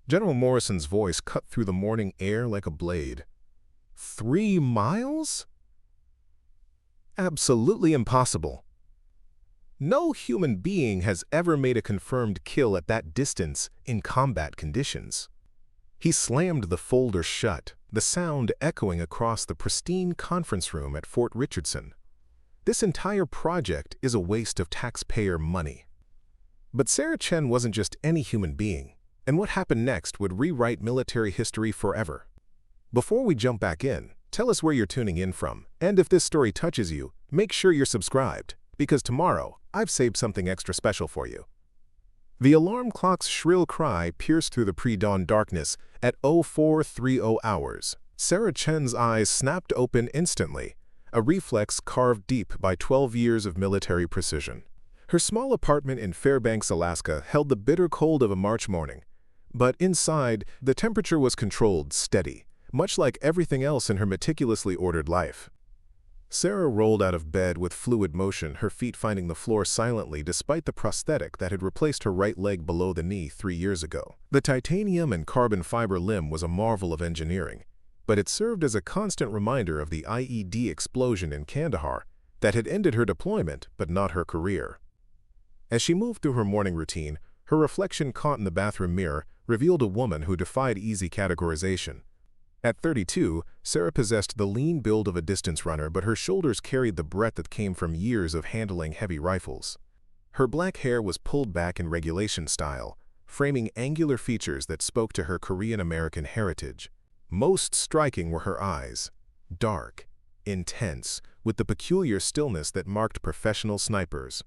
General Morrison's voice cut through the morning air like a blade. 3 miles? Absolutely impossible. No human being has ever made a confirmed kill at that distance in combat conditions. He slammed the folder shut, the sound echoing across the pristine conference room at Fort Richardson. This entire project is a waste of taxpayer money. But Sarah Chen wasn't just any human being, and what happened next would rewrite military history forever. Before we jump back in, tell us where you're tuning in from, and if this story touches you, make sure you're subscribed, because tomorrow I've saved something extra special for you. The alarm clock's shrill cry pierced through the pre-dawn darkness at 0430 hours. Sarah Chen's eyes snapped open instantly, a reflex carved deep by 12 years of military precision. Her small apartment in Fairbanks, Alaska, held the bitter cold of a March morning. But inside, the temperature was controlled, steady, much like everything else in her meticulously ordered life. Sarah rolled out of bed with fluid motion, her feet finding the floor silently despite the prosthetic that had replaced her right leg below the knee 3 years ago. The titanium and carbon fiber limb was a marvel of engineering, but it served as a constant reminder of the IED explosion in Kandahar that had ended her deployment but not her career. As she moved through her morning routine, her reflection caught in the bathroom mirror revealed a woman who defied easy categorization. At 32, Sarah possessed the lean build of a distance runner, but her shoulders carried the breadth that came from years of handling heavy rifles. Her black hair was pulled back in regulation style, framing angular features that spoke to her Korean-American heritage. Most striking were her eyes, dark, intense, with the peculiar stillness that marked professional snipers.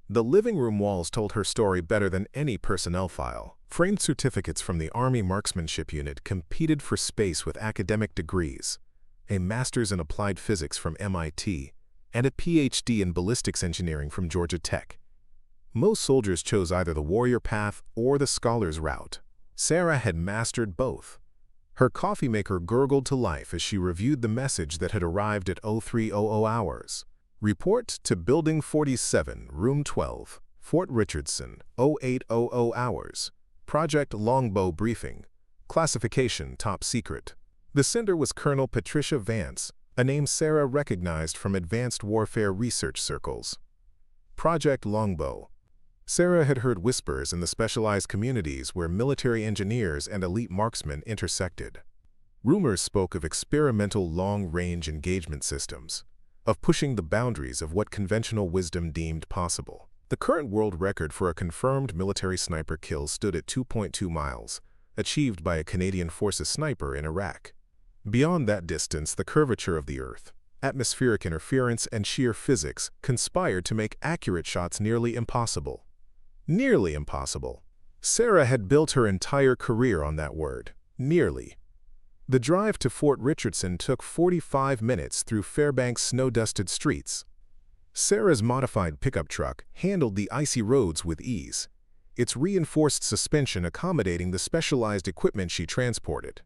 The living room walls told her story better than any personnel file. Framed certificates from the Army Marksmanship Unit competed for space with academic degrees, a master's in applied physics from MIT, and a PhD in ballistics engineering from Georgia Tech. Most soldiers chose either the warrior path or the scholar's route. Sarah had mastered both. Her coffee maker gurgled to life as she reviewed the message that had arrived at 0300 hours. Report to Building 47, Room 12, Fort Richardson, 0800 hours. Project Longbow Briefing. Classification Top Secret. The sender was Colonel Patricia Vance, a name Sarah recognized from advanced warfare research circles. Project Longbow. Sarah had heard whispers in the specialized communities where military engineers and elite marksmen intersected. Rumors spoke of experimental long-range engagement systems, of pushing the boundaries of what conventional wisdom deemed possible. The current world record for a confirmed military sniper kill stood at 2.2 miles, achieved by a Canadian Forces sniper in Iraq. Beyond that distance, the curvature of the Earth, atmospheric interference, and sheer physics conspired to make accurate shots nearly impossible. Nearly impossible. Sarah had built her entire career on that word, nearly. The drive to Fort Richardson took 45 minutes through Fairbanks' snow-dusted streets. Sarah's modified pickup truck handled the icy roads with ease, its reinforced suspension accommodating the specialized equipment she transported.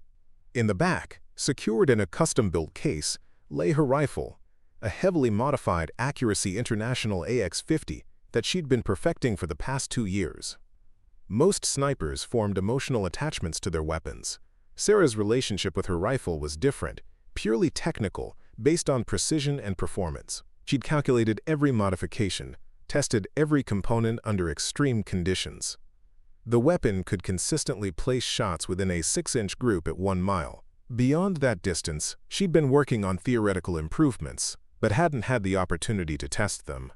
In the back, secured in a custom-built case, lay her rifle, a heavily modified Accuracy International AX-50 that she'd been perfecting for the past 2 years. Most snipers formed emotional attachments to their weapons. Sarah's relationship with her rifle was different, purely technical, based on precision and performance. She'd calculated every modification, tested every component under extreme conditions. The weapon could consistently place shots within a 6-inch group at 1 mile. Beyond that distance, she'd been working on theoretical improvements, but hadn't had the opportunity to test them.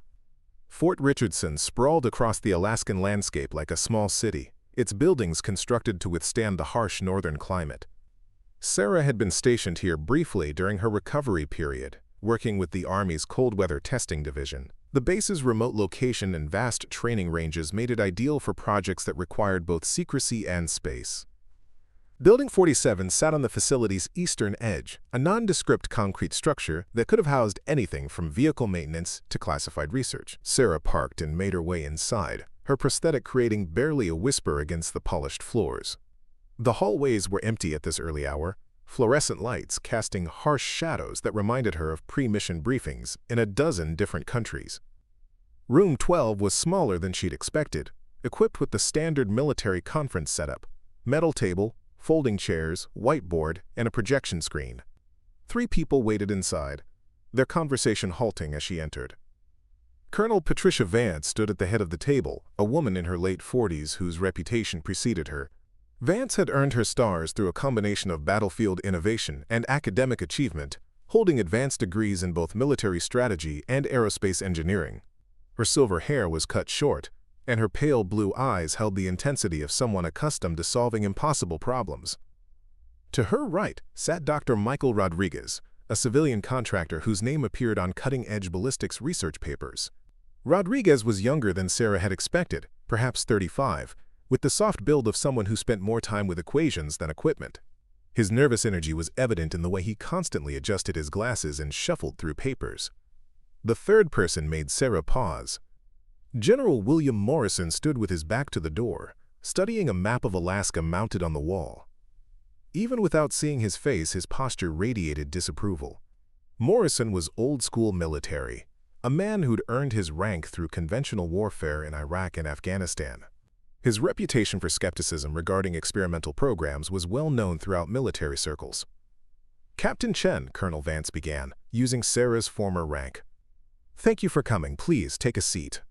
Fort Richardson sprawled across the Alaskan landscape like a small city, its buildings constructed to withstand the harsh northern climate. Sarah had been stationed here briefly during her recovery period, working with the Army's Cold Weather Testing Division. The base's remote location and vast training ranges made it ideal for projects that required both secrecy and space. Building 47 sat on the facility's eastern edge, a nondescript concrete structure that could have housed anything from vehicle maintenance to classified research. Sarah parked and made her way inside, her prosthetic creating barely a whisper against the polished floors. The hallways were empty at this early hour, fluorescent lights casting harsh shadows that reminded her of pre-mission briefings in a dozen different countries. Room 12 was smaller than she'd expected, equipped with the standard military conference setup, Metal table, folding chairs, whiteboard, and a projection screen. 3 people waited inside, their conversation halting as she entered. Colonel Patricia Vance stood at the head of the table, a woman in her late 40s whose reputation preceded her. Vance had earned her stars through a combination of battlefield innovation and academic achievement, holding advanced degrees in both military strategy and aerospace engineering. Her silver hair was cut short, and her pale blue eyes held the intensity of someone accustomed to solving impossible problems. To her right sat Dr. Michael Rodriguez, a civilian contractor whose name appeared on cutting-edge ballistics research papers. Rodriguez was younger than Sarah had expected, perhaps 35, with the soft build of someone who spent more time with equations than equipment. His nervous energy was evident in the way he constantly adjusted his glasses and shuffled through papers. The third person made Sarah pause. General William Morrison stood with his back to the door, studying a map of Alaska mounted on the wall. Even without seeing his face, his posture radiated disapproval. Morrison was old-school military, a man who'd earned his rank through conventional warfare in Iraq and Afghanistan. His reputation for skepticism regarding experimental programs was well known throughout military circles. "Captain Chen," Colonel Vance began, using Sarah's former rank. "Thank you for coming. Please take a seat."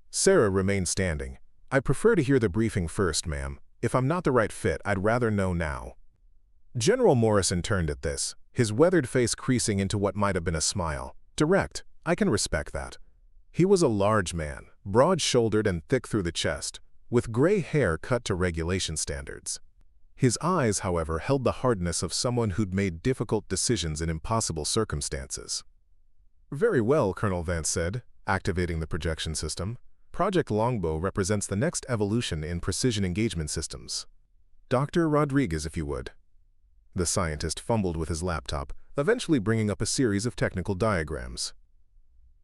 Sarah remained standing. "I prefer to hear the briefing first, ma'am. If I'm not the right fit, I'd rather know now." General Morrison turned at this, his weathered face creasing into what might have been a smile. Direct, I can respect that. He was a large man, broad-shouldered and thick through the chest, with gray hair cut to regulation standards. His eyes, however, held the hardness of someone who'd made difficult decisions in impossible circumstances. "Very well," Colonel Vance said, activating the projection system. "Project Longbow represents the next evolution in precision engagement systems. Dr. Rodriguez, if you would." The scientist fumbled with his laptop, eventually bringing up a series of technical diagrams.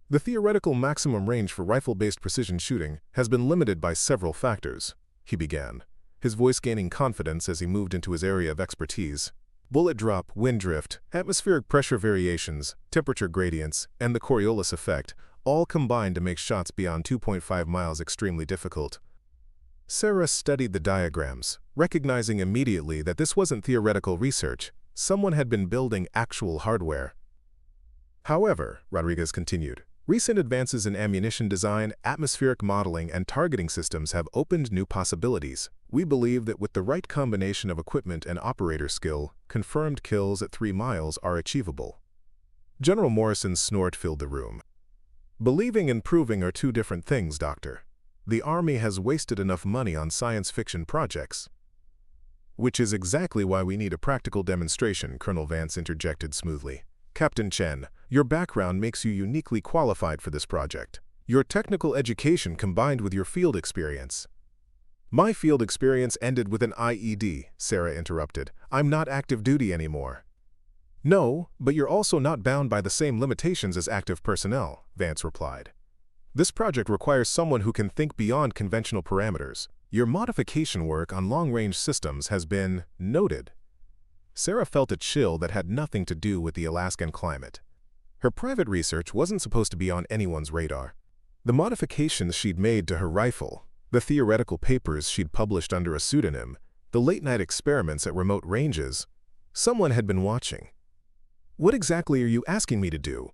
"The theoretical maximum range for rifle-based precision shooting has been limited by several factors," he began, his voice gaining confidence as he moved into his area of expertise. "Bullet drop, wind drift, atmospheric pressure variations, temperature gradients, and the Coriolis effect all combine to make shots beyond 2.5 miles extremely difficult." Sarah studied the diagrams, recognizing immediately that this wasn't theoretical research. Someone had been building actual hardware. "However," Rodriguez continued, "recent advances in ammunition design, atmospheric modeling, and targeting systems have opened new possibilities. We believe that with the right combination of equipment and operator skill, confirmed kills at 3 miles are achievable." General Morrison's snort filled the room. "Believing and proving are 2 different things, Doctor. The Army has wasted enough money on science fiction projects." "Which is exactly why we need a practical demonstration," Colonel Vance interjected smoothly. "Captain Chen, your background makes you uniquely qualified for this project. Your technical education combined with your field experience." "My field experience ended with an IED," Sarah interrupted. "I'm not active duty anymore." "No, but you're also not bound by the same limitations as active personnel," Vance replied. "This project requires someone who can think beyond conventional parameters. Your modification work on long-range systems has been noted." Sarah felt a chill that had nothing to do with the Alaskan climate. Her private research wasn't supposed to be on anyone's radar. The modifications she'd made to her rifle, the theoretical papers she'd published under a pseudonym, the late-night experiments at remote ranges, someone had been watching. "What exactly are you asking me to do?"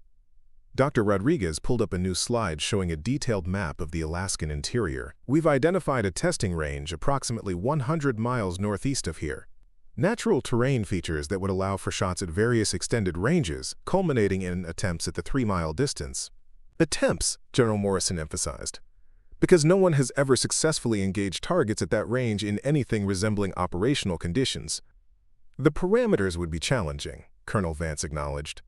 Dr. Rodriguez pulled up a new slide showing a detailed map of the Alaskan interior. "We've identified a testing range approximately 100 miles northeast of here. Natural terrain features that would allow for shots at various extended ranges, culminating in attempts at the 3-mile distance." "Attempts," General Morrison emphasized, "because no one has ever successfully engaged targets at that range in anything resembling operational conditions." "The parameters would be challenging," Colonel Vance acknowledged.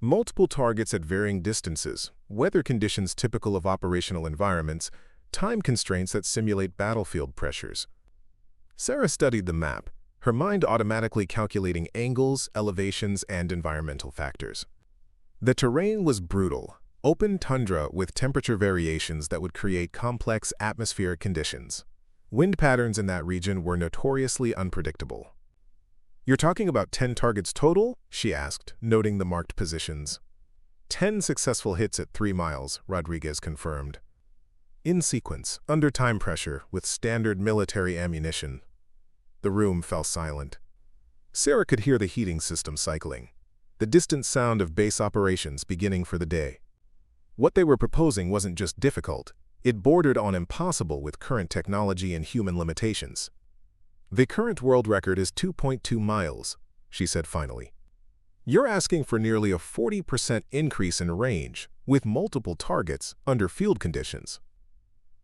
"Multiple targets at varying distances, weather conditions typical of operational environments, time constraints that simulate battlefield pressures." Sarah studied the map, her mind automatically calculating angles, elevations, and environmental factors. The terrain was brutal, open tundra with temperature variations that would create complex atmospheric conditions. Wind patterns in that region were notoriously unpredictable. "You're talking about 10 targets total?" she asked, noting the marked positions. 10 successful hits at 3 miles, Rodriguez confirmed. "In sequence, under time pressure, with standard military ammunition." The room fell silent. Sarah could hear the heating system cycling, the distant sound of base operations beginning for the day. What they were proposing wasn't just difficult, it bordered on impossible with current technology and human limitations. "The current world record is 2.2 miles, she said finally. "You're asking for nearly a 40% increase in range, with multiple targets under field conditions."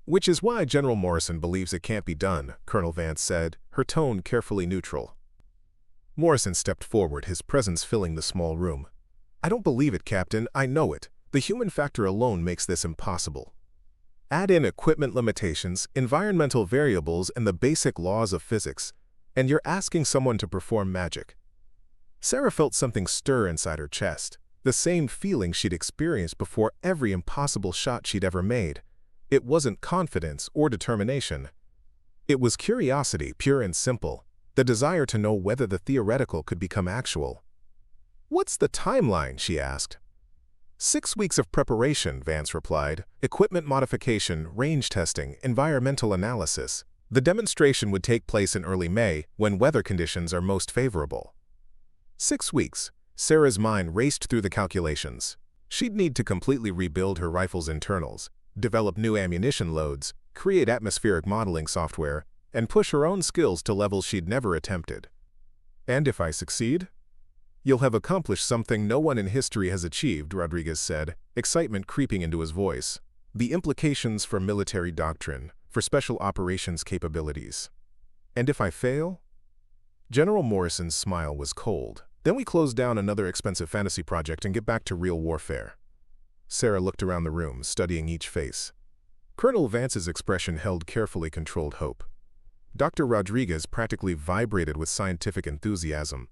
"Which is why General Morrison believes it can't be done," Colonel Vance said, her tone carefully neutral. Morrison stepped forward, his presence filling the small room. "I don't believe it, Captain. I know it. The human factor alone makes this impossible. Add in equipment limitations, environmental variables, and the basic laws of physics, and you're asking someone to perform magic." Sarah felt something stir inside her chest, the same feeling she'd experienced before every impossible shot she'd ever made. It wasn't confidence or determination. It was curiosity, pure and simple, the desire to know whether the theoretical could become actual. "What's the timeline?" she asked. 6 weeks of preparation, Vance replied. "Equipment modification, range testing, environmental analysis. The demonstration would take place in early May, when weather conditions are most favorable." 6 weeks. Sarah's mind raced through the calculations. She'd need to completely rebuild her rifle's internals, develop new ammunition loads, create atmospheric modeling software, and push her own skills to levels she'd never attempted. "And if I succeed?" "You'll have accomplished something no one in history has achieved," Rodriguez said, excitement creeping into his voice. "The implications for military doctrine, for special operations capabilities." "And if I fail?" General Morrison's smile was cold. "Then we close down another expensive fantasy project and get back to real warfare." Sarah looked around the room, studying each face. Colonel Vance's expression held carefully controlled hope. Dr. Rodriguez practically vibrated with scientific enthusiasm.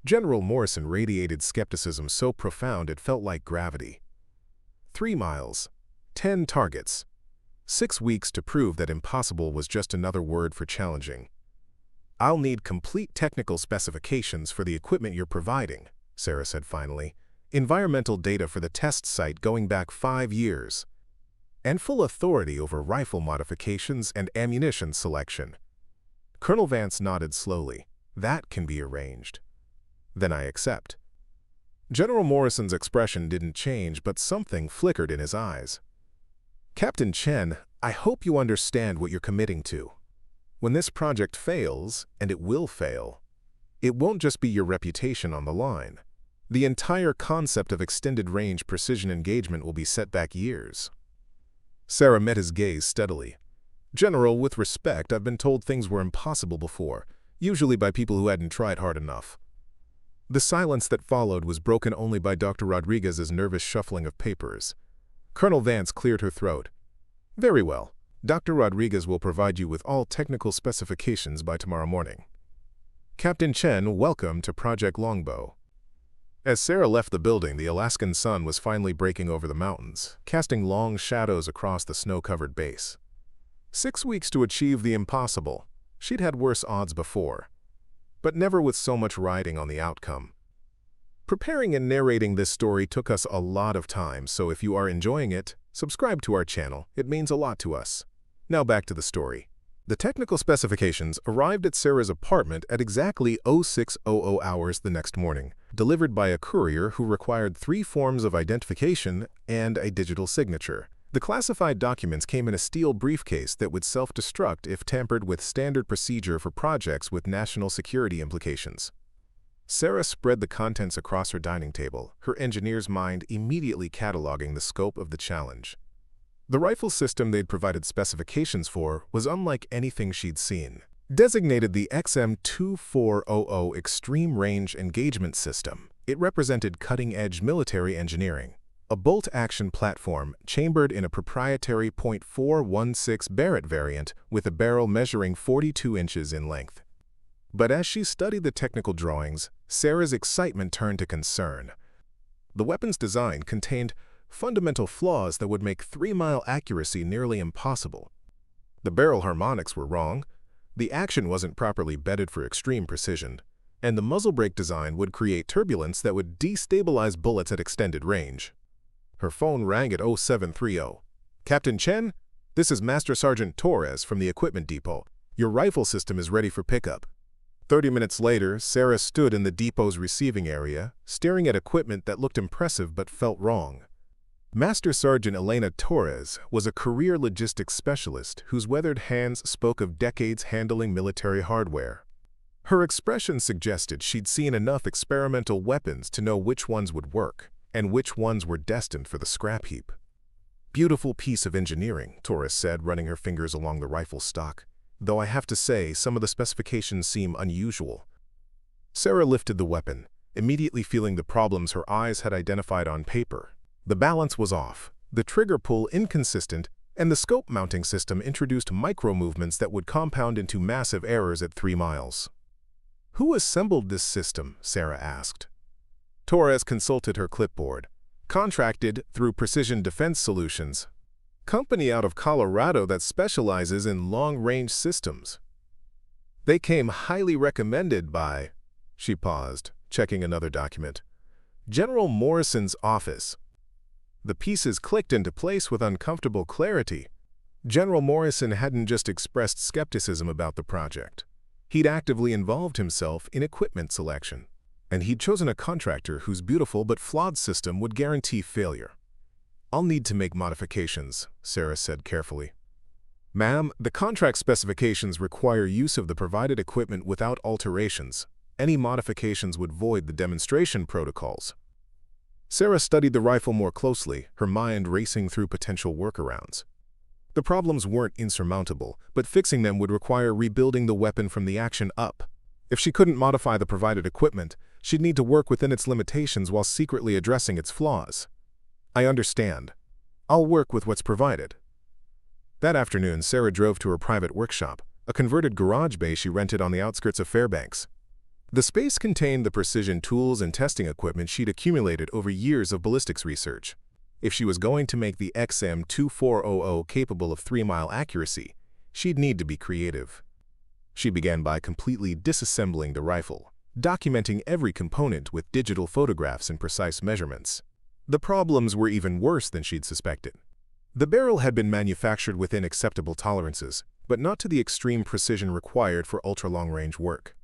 General Morrison radiated skepticism so profound it felt like gravity. 3 miles, 10 targets, 6 weeks to prove that impossible was just another word for challenging. "I'll need complete technical specifications for the equipment you're providing," Sarah said finally. "Environmental data for the test site going back 5 years. And full authority over rifle modifications and ammunition selection." Colonel Vance nodded slowly. "That can be arranged." "Then I accept." General Morrison's expression didn't change, but something flickered in his eyes. "Captain Chen, I hope you understand what you're committing to. When this project fails, and it will fail, it won't just be your reputation on the line. The entire concept of extended-range precision engagement will be set back years." Sarah met his gaze steadily. "General, with respect, I've been told things were impossible before, usually by people who hadn't tried hard enough." The silence that followed was broken only by Dr. Rodriguez's nervous shuffling of papers. Colonel Vance cleared her throat. "Very well. Dr. Rodriguez will provide you with all technical specifications by tomorrow morning. Captain Chen, welcome to Project Longbow." As Sarah left the building, the Alaskan sun was finally breaking over the mountains, casting long shadows across the snow-covered base. 6 weeks to achieve the impossible. She'd had worse odds before, but never with so much riding on the outcome. Preparing and narrating this story took us a lot of time, so if you are enjoying it, subscribe to our channel. It means a lot to us. Now back to the story. The technical specifications arrived at Sarah's apartment at exactly 0600 hours the next morning, delivered by a courier who required 3 forms of identification and a digital signature. The classified documents came in a steel briefcase that would self-destruct if tampered with, standard procedure for projects with national security implications. Sarah spread the contents across her dining table, her engineer's mind immediately cataloging the scope of the challenge. The rifle system they'd provided specifications for was unlike anything she'd seen. Designated the XM2400 Extreme Range Engagement System, it represented cutting-edge military engineering. A bolt-action platform chambered in a proprietary .416 Barrett variant with a barrel measuring 42 inches in length. But as she studied the technical drawings, Sarah's excitement turned to concern. The weapon's design contained fundamental flaws that would make 3-mile accuracy nearly impossible. The barrel harmonics were wrong, the action wasn't properly bedded for extreme precision, and the muzzle brake design would create turbulence that would destabilize bullets at extended range. Her phone rang at 0730. "Captain Chen, this is Master Sergeant Torres from the Equipment Depot. Your rifle system is ready for pickup." 30 minutes later, Sarah stood in the depot's receiving area, staring at equipment that looked impressive but felt wrong. Master Sergeant Elena Torres was a career logistics specialist whose weathered hands spoke of decades handling military hardware. Her expression suggested she'd seen enough experimental weapons to know which ones would work and which ones were destined for the scrap heap. "Beautiful piece of engineering," Torres said, running her fingers along the rifle stock. "Though I have to say, some of the specifications seem unusual." Sarah lifted the weapon, immediately feeling the problems her eyes had identified on paper. The balance was off, the trigger pull inconsistent, and the scope mounting system introduced micro-movements that would compound into massive errors at 3 miles. "Who assembled this system?" Sarah asked. Torres consulted her clipboard. "Contracted through Precision Defense Solutions, company out of Colorado that specializes in long-range systems. They came highly recommended by—" She paused, checking another document. "General Morrison's office." The pieces clicked into place with uncomfortable clarity. General Morrison hadn't just expressed skepticism about the project. He'd actively involved himself in equipment selection, and he'd chosen a contractor whose beautiful but flawed system would guarantee failure. "I'll need to make modifications," Sarah said carefully. "Ma'am, the contract specifications require use of the provided equipment without alterations. Any modifications would void the demonstration protocols." Sarah studied the rifle more closely, her mind racing through potential workarounds. The problems weren't insurmountable, but fixing them would require rebuilding the weapon from the action up. If she couldn't modify the provided equipment, she'd need to work within its limitations while secretly addressing its flaws. "I understand. I'll work with what's provided." That afternoon, Sarah drove to her private workshop, a converted garage bay she rented on the outskirts of Fairbanks. The space contained the precision tools and testing equipment she'd accumulated over years of ballistics research. If she was going to make the XM2400 capable of 3-mile accuracy, she'd need to be creative. She began by completely disassembling the rifle, documenting every component with digital photographs and precise measurements. The problems were even worse than she'd suspected. The barrel had been manufactured within acceptable tolerances, but not to the extreme precision required for ultra-long-range work.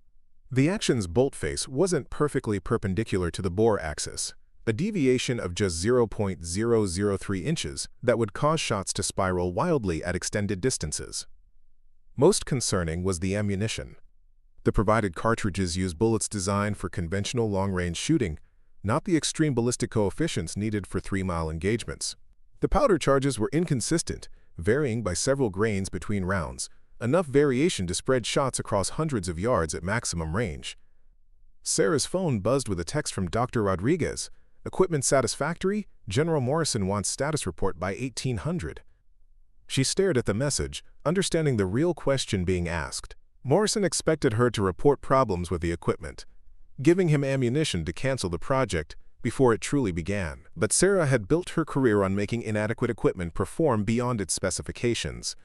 The action's bolt face wasn't perfectly perpendicular to the bore axis, a deviation of just 0.003 inches that would cause shots to spiral wildly at extended distances. Most concerning was the ammunition. The provided cartridges used bullets designed for conventional long-range shooting, not the extreme ballistic coefficients needed for 3-mile engagements. The powder charges were inconsistent, varying by several grains between rounds, enough variation to spread shots across hundreds of yards at maximum range. Sarah's phone buzzed with a text from Dr. Rodriguez. "Equipment satisfactory? General Morrison wants status report by 1800. She stared at the message, understanding the real question being asked. Morrison expected her to report problems with the equipment, giving him ammunition to cancel the project before it truly began. But Sarah had built her career on making inadequate equipment perform beyond its specifications.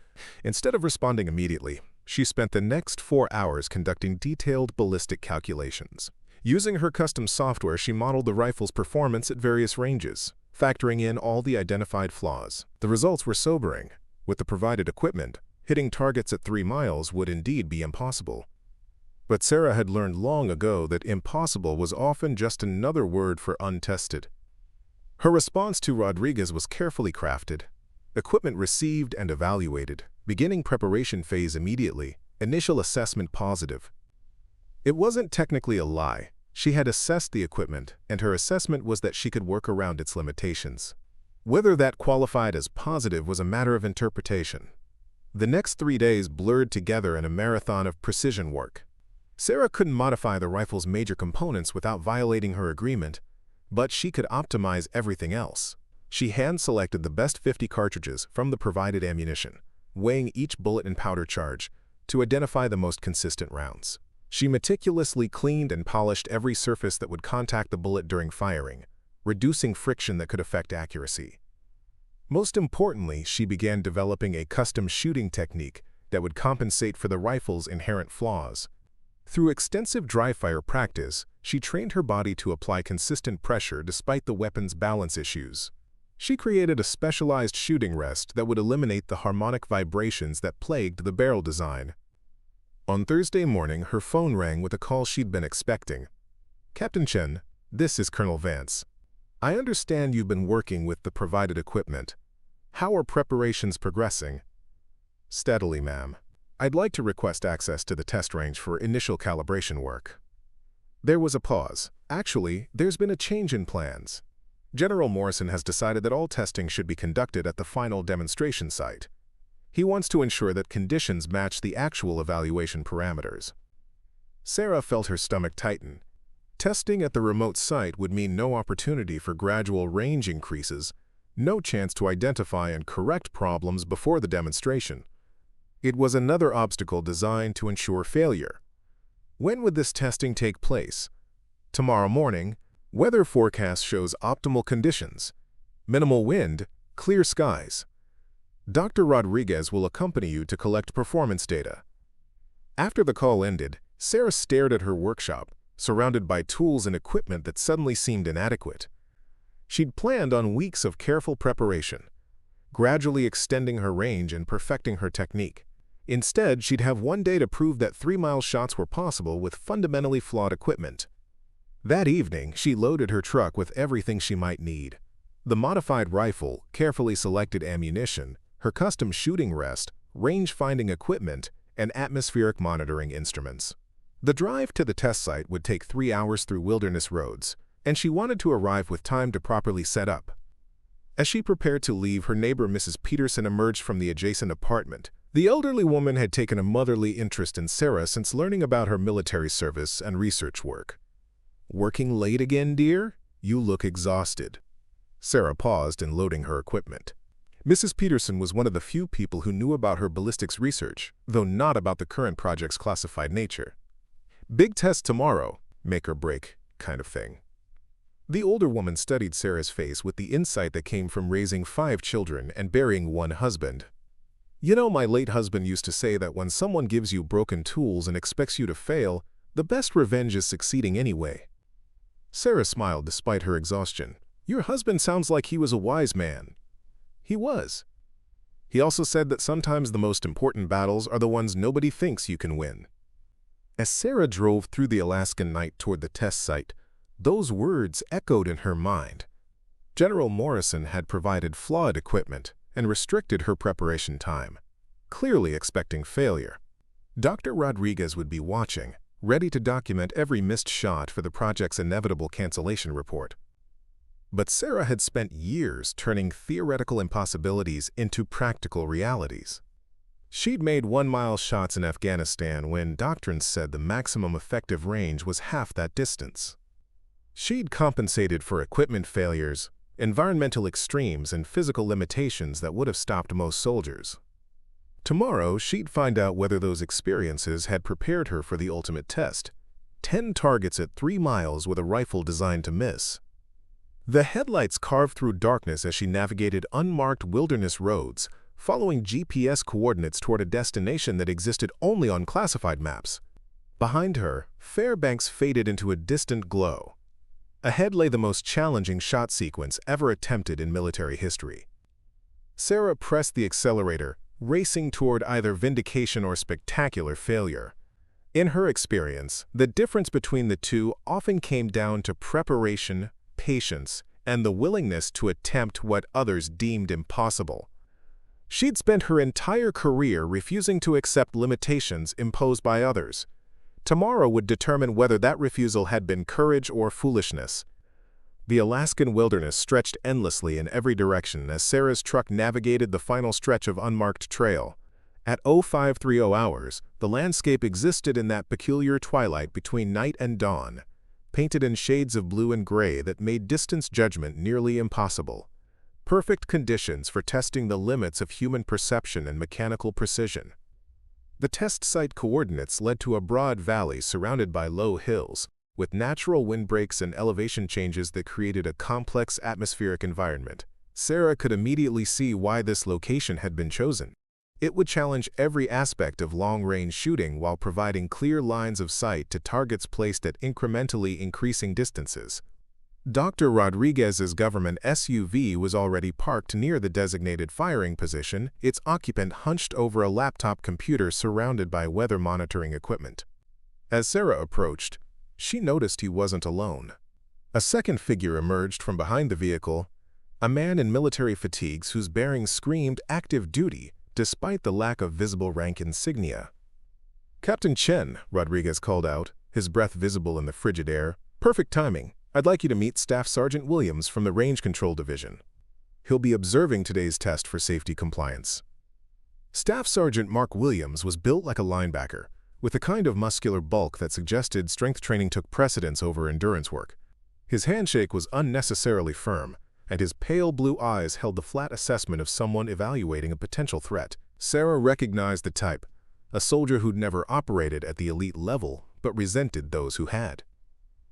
Instead of responding immediately, she spent the next 4 hours conducting detailed ballistic calculations. Using her custom software, she modeled the rifle's performance at various ranges, factoring in all the identified flaws. The results were sobering. With the provided equipment, hitting targets at 3 miles would indeed be impossible. But Sarah had learned long ago that impossible was often just another word for untested. Her response to Rodriguez was carefully crafted. Equipment received and evaluated, beginning preparation phase immediately, initial assessment positive. It wasn't technically a lie. She had assessed the equipment, and her assessment was that she could work around its limitations. Whether that qualified as positive was a matter of interpretation. The next 3 days blurred together in a marathon of precision work. Sarah couldn't modify the rifle's major components without violating her agreement, but she could optimize everything else. She hand-selected the best 50 cartridges from the provided ammunition, weighing each bullet and powder charge to identify the most consistent rounds. She meticulously cleaned and polished every surface that would contact the bullet during firing, reducing friction that could affect accuracy. Most importantly, she began developing a custom shooting technique that would compensate for the rifle's inherent flaws. Through extensive dry-fire practice, she trained her body to apply consistent pressure despite the weapon's balance issues. She created a specialized shooting rest that would eliminate the harmonic vibrations that plagued the barrel design. On Thursday morning, her phone rang with a call she'd been expecting. "Captain Chen, this is Colonel Vance. I understand you've been working with the provided equipment. How are preparations progressing?" "Steadily, ma'am. I'd like to request access to the test range for initial calibration work." There was a pause. "Actually, there's been a change in plans. General Morrison has decided that all testing should be conducted at the final demonstration site. He wants to ensure that conditions match the actual evaluation parameters." Sarah felt her stomach tighten. Testing at the remote site would mean no opportunity for gradual range increases, no chance to identify and correct problems before the demonstration. It was another obstacle designed to ensure failure. When would this testing take place? Tomorrow morning. Weather forecast shows optimal conditions. Minimal wind, clear skies. Dr. Rodriguez will accompany you to collect performance data. After the call ended, Sarah stared at her workshop, surrounded by tools and equipment that suddenly seemed inadequate. She'd planned on weeks of careful preparation, gradually extending her range and perfecting her technique. Instead, she'd have one day to prove that 3-mile shots were possible with fundamentally flawed equipment. That evening, she loaded her truck with everything she might need: the modified rifle, carefully selected ammunition, her custom shooting rest, range-finding equipment, and atmospheric monitoring instruments. The drive to the test site would take 3 hours through wilderness roads, and she wanted to arrive with time to properly set up. As she prepared to leave, her neighbor Mrs. Peterson emerged from the adjacent apartment. The elderly woman had taken a motherly interest in Sarah since learning about her military service and research work. "Working late again, dear? You look exhausted." Sarah paused in loading her equipment. Mrs. Peterson was one of the few people who knew about her ballistics research, though not about the current project's classified nature. "Big test tomorrow, make or break, kind of thing." The older woman studied Sarah's face with the insight that came from raising 5 children and burying 1 husband. "You know, my late husband used to say that when someone gives you broken tools and expects you to fail, the best revenge is succeeding anyway." Sarah smiled despite her exhaustion. "Your husband sounds like he was a wise man." "He was. He also said that sometimes the most important battles are the ones nobody thinks you can win." As Sarah drove through the Alaskan night toward the test site, those words echoed in her mind. General Morrison had provided flawed equipment and restricted her preparation time, clearly expecting failure. Dr. Rodriguez would be watching, ready to document every missed shot for the project's inevitable cancellation report. But Sarah had spent years turning theoretical impossibilities into practical realities. She'd made 1-mile shots in Afghanistan when doctrines said the maximum effective range was half that distance. She'd compensated for equipment failures, environmental extremes, and physical limitations that would have stopped most soldiers. Tomorrow, she'd find out whether those experiences had prepared her for the ultimate test: 10 targets at 3 miles with a rifle designed to miss. The headlights carved through darkness as she navigated unmarked wilderness roads, following GPS coordinates toward a destination that existed only on classified maps. Behind her, Fairbanks faded into a distant glow. Ahead lay the most challenging shot sequence ever attempted in military history. Sarah pressed the accelerator, racing toward either vindication or spectacular failure. In her experience, the difference between the two often came down to preparation, patience, and the willingness to attempt what others deemed impossible. She'd spent her entire career refusing to accept limitations imposed by others. Tomorrow would determine whether that refusal had been courage or foolishness. The Alaskan wilderness stretched endlessly in every direction as Sarah's truck navigated the final stretch of unmarked trail. At 0530 hours, the landscape existed in that peculiar twilight between night and dawn, painted in shades of blue and gray that made distance judgment nearly impossible. Perfect conditions for testing the limits of human perception and mechanical precision. The test site coordinates led to a broad valley surrounded by low hills, with natural windbreaks and elevation changes that created a complex atmospheric environment. Sarah could immediately see why this location had been chosen. It would challenge every aspect of long-range shooting while providing clear lines of sight to targets placed at incrementally increasing distances. Dr. Rodriguez's government SUV was already parked near the designated firing position, its occupant hunched over a laptop computer surrounded by weather monitoring equipment. As Sarah approached, she noticed he wasn't alone. A second figure emerged from behind the vehicle, a man in military fatigues whose bearing screamed active duty despite the lack of visible rank insignia. "Captain Chen," Rodriguez called out, his breath visible in the frigid air. "Perfect timing. I'd like you to meet Staff Sergeant Williams from the Range Control Division. He'll be observing today's test for safety compliance." Staff Sergeant Mark Williams was built like a linebacker, with a kind of muscular bulk that suggested strength training took precedence over endurance work. His handshake was unnecessarily firm, and his pale blue eyes held the flat assessment of someone evaluating a potential threat. Sarah recognized the type, a soldier who'd never operated at the elite level but resented those who had.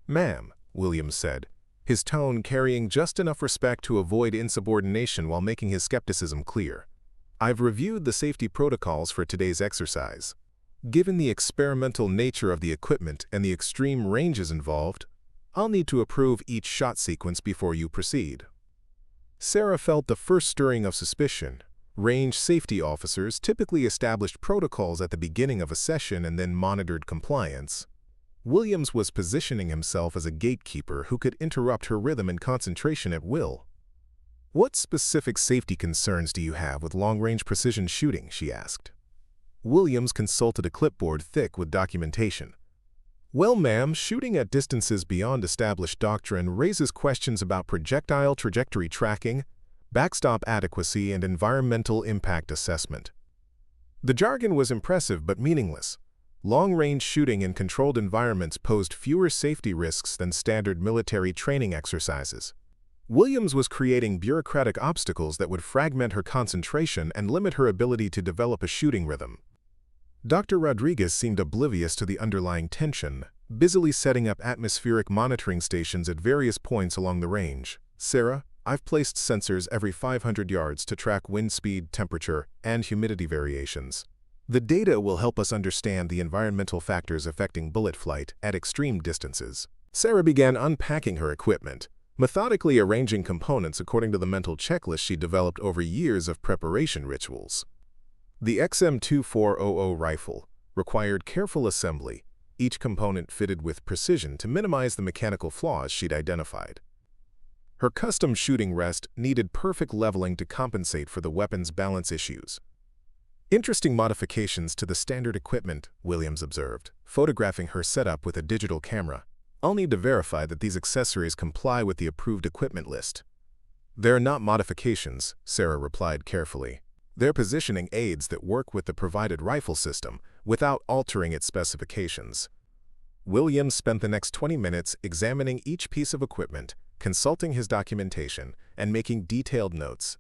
"Ma'am," Williams said, his tone carrying just enough respect to avoid insubordination while making his skepticism clear. "I've reviewed the safety protocols for today's exercise. Given the experimental nature of the equipment and the extreme ranges involved, I'll need to approve each shot sequence before you proceed." Sarah felt the first stirring of suspicion. Range safety officers typically established protocols at the beginning of a session and then monitored compliance. Williams was positioning himself as a gatekeeper who could interrupt her rhythm and concentration at will. "What specific safety concerns do you have with long-range precision shooting?" she asked. Williams consulted a clipboard thick with documentation. "Well, ma'am, shooting at distances beyond established doctrine raises questions about projectile trajectory tracking, backstop adequacy, and environmental impact assessment." The jargon was impressive but meaningless. Long-range shooting in controlled environments posed fewer safety risks than standard military training exercises. Williams was creating bureaucratic obstacles that would fragment her concentration and limit her ability to develop a shooting rhythm. Dr. Rodriguez seemed oblivious to the underlying tension, busily setting up atmospheric monitoring stations at various points along the range. "Sarah, I've placed sensors every 500 yards to track wind speed, temperature, and humidity variations. The data will help us understand the environmental factors affecting bullet flight at extreme distances." Sarah began unpacking her equipment, methodically arranging components according to the mental checklist she developed over years of preparation rituals. The XM2400 rifle required careful assembly, each component fitted with precision to minimize the mechanical flaws she'd identified. Her custom shooting rest needed perfect leveling to compensate for the weapon's balance issues. "Interesting modifications to the standard equipment," Williams observed, photographing her setup with a digital camera. "I'll need to verify that these accessories comply with the approved equipment list." "They're not modifications," Sarah replied carefully. "They're positioning aids that work with the provided rifle system without altering its specifications." Williams spent the next 20 minutes examining each piece of equipment, consulting his documentation, and making detailed notes.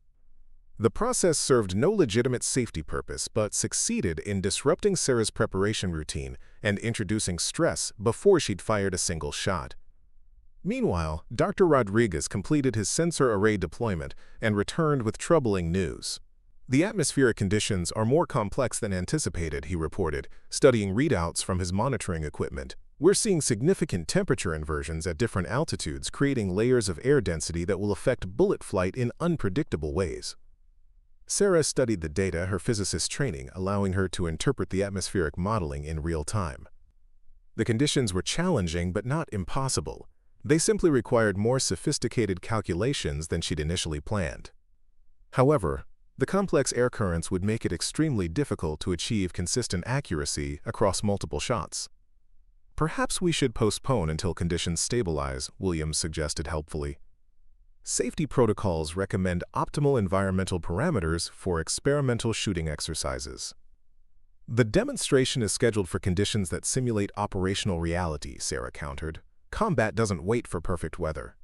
The process served no legitimate safety purpose but succeeded in disrupting Sarah's preparation routine and introducing stress before she'd fired a single shot. Meanwhile, Dr. Rodriguez completed his sensor array deployment and returned with troubling news. "The atmospheric conditions are more complex than anticipated," he reported, studying readouts from his monitoring equipment. "We're seeing significant temperature inversions at different altitudes, creating layers of air density that will affect bullet flight in unpredictable ways." Sarah studied the data, her physicist training allowing her to interpret the atmospheric modeling in real time. The conditions were challenging but not impossible. They simply required more sophisticated calculations than she'd initially planned. However, the complex air currents would make it extremely difficult to achieve consistent accuracy across multiple shots. "Perhaps we should postpone until conditions stabilize," Williams suggested helpfully. "Safety protocols recommend optimal environmental parameters for experimental shooting exercises." "The demonstration is scheduled for conditions that simulate operational reality," Sarah countered. "Combat doesn't wait for perfect weather."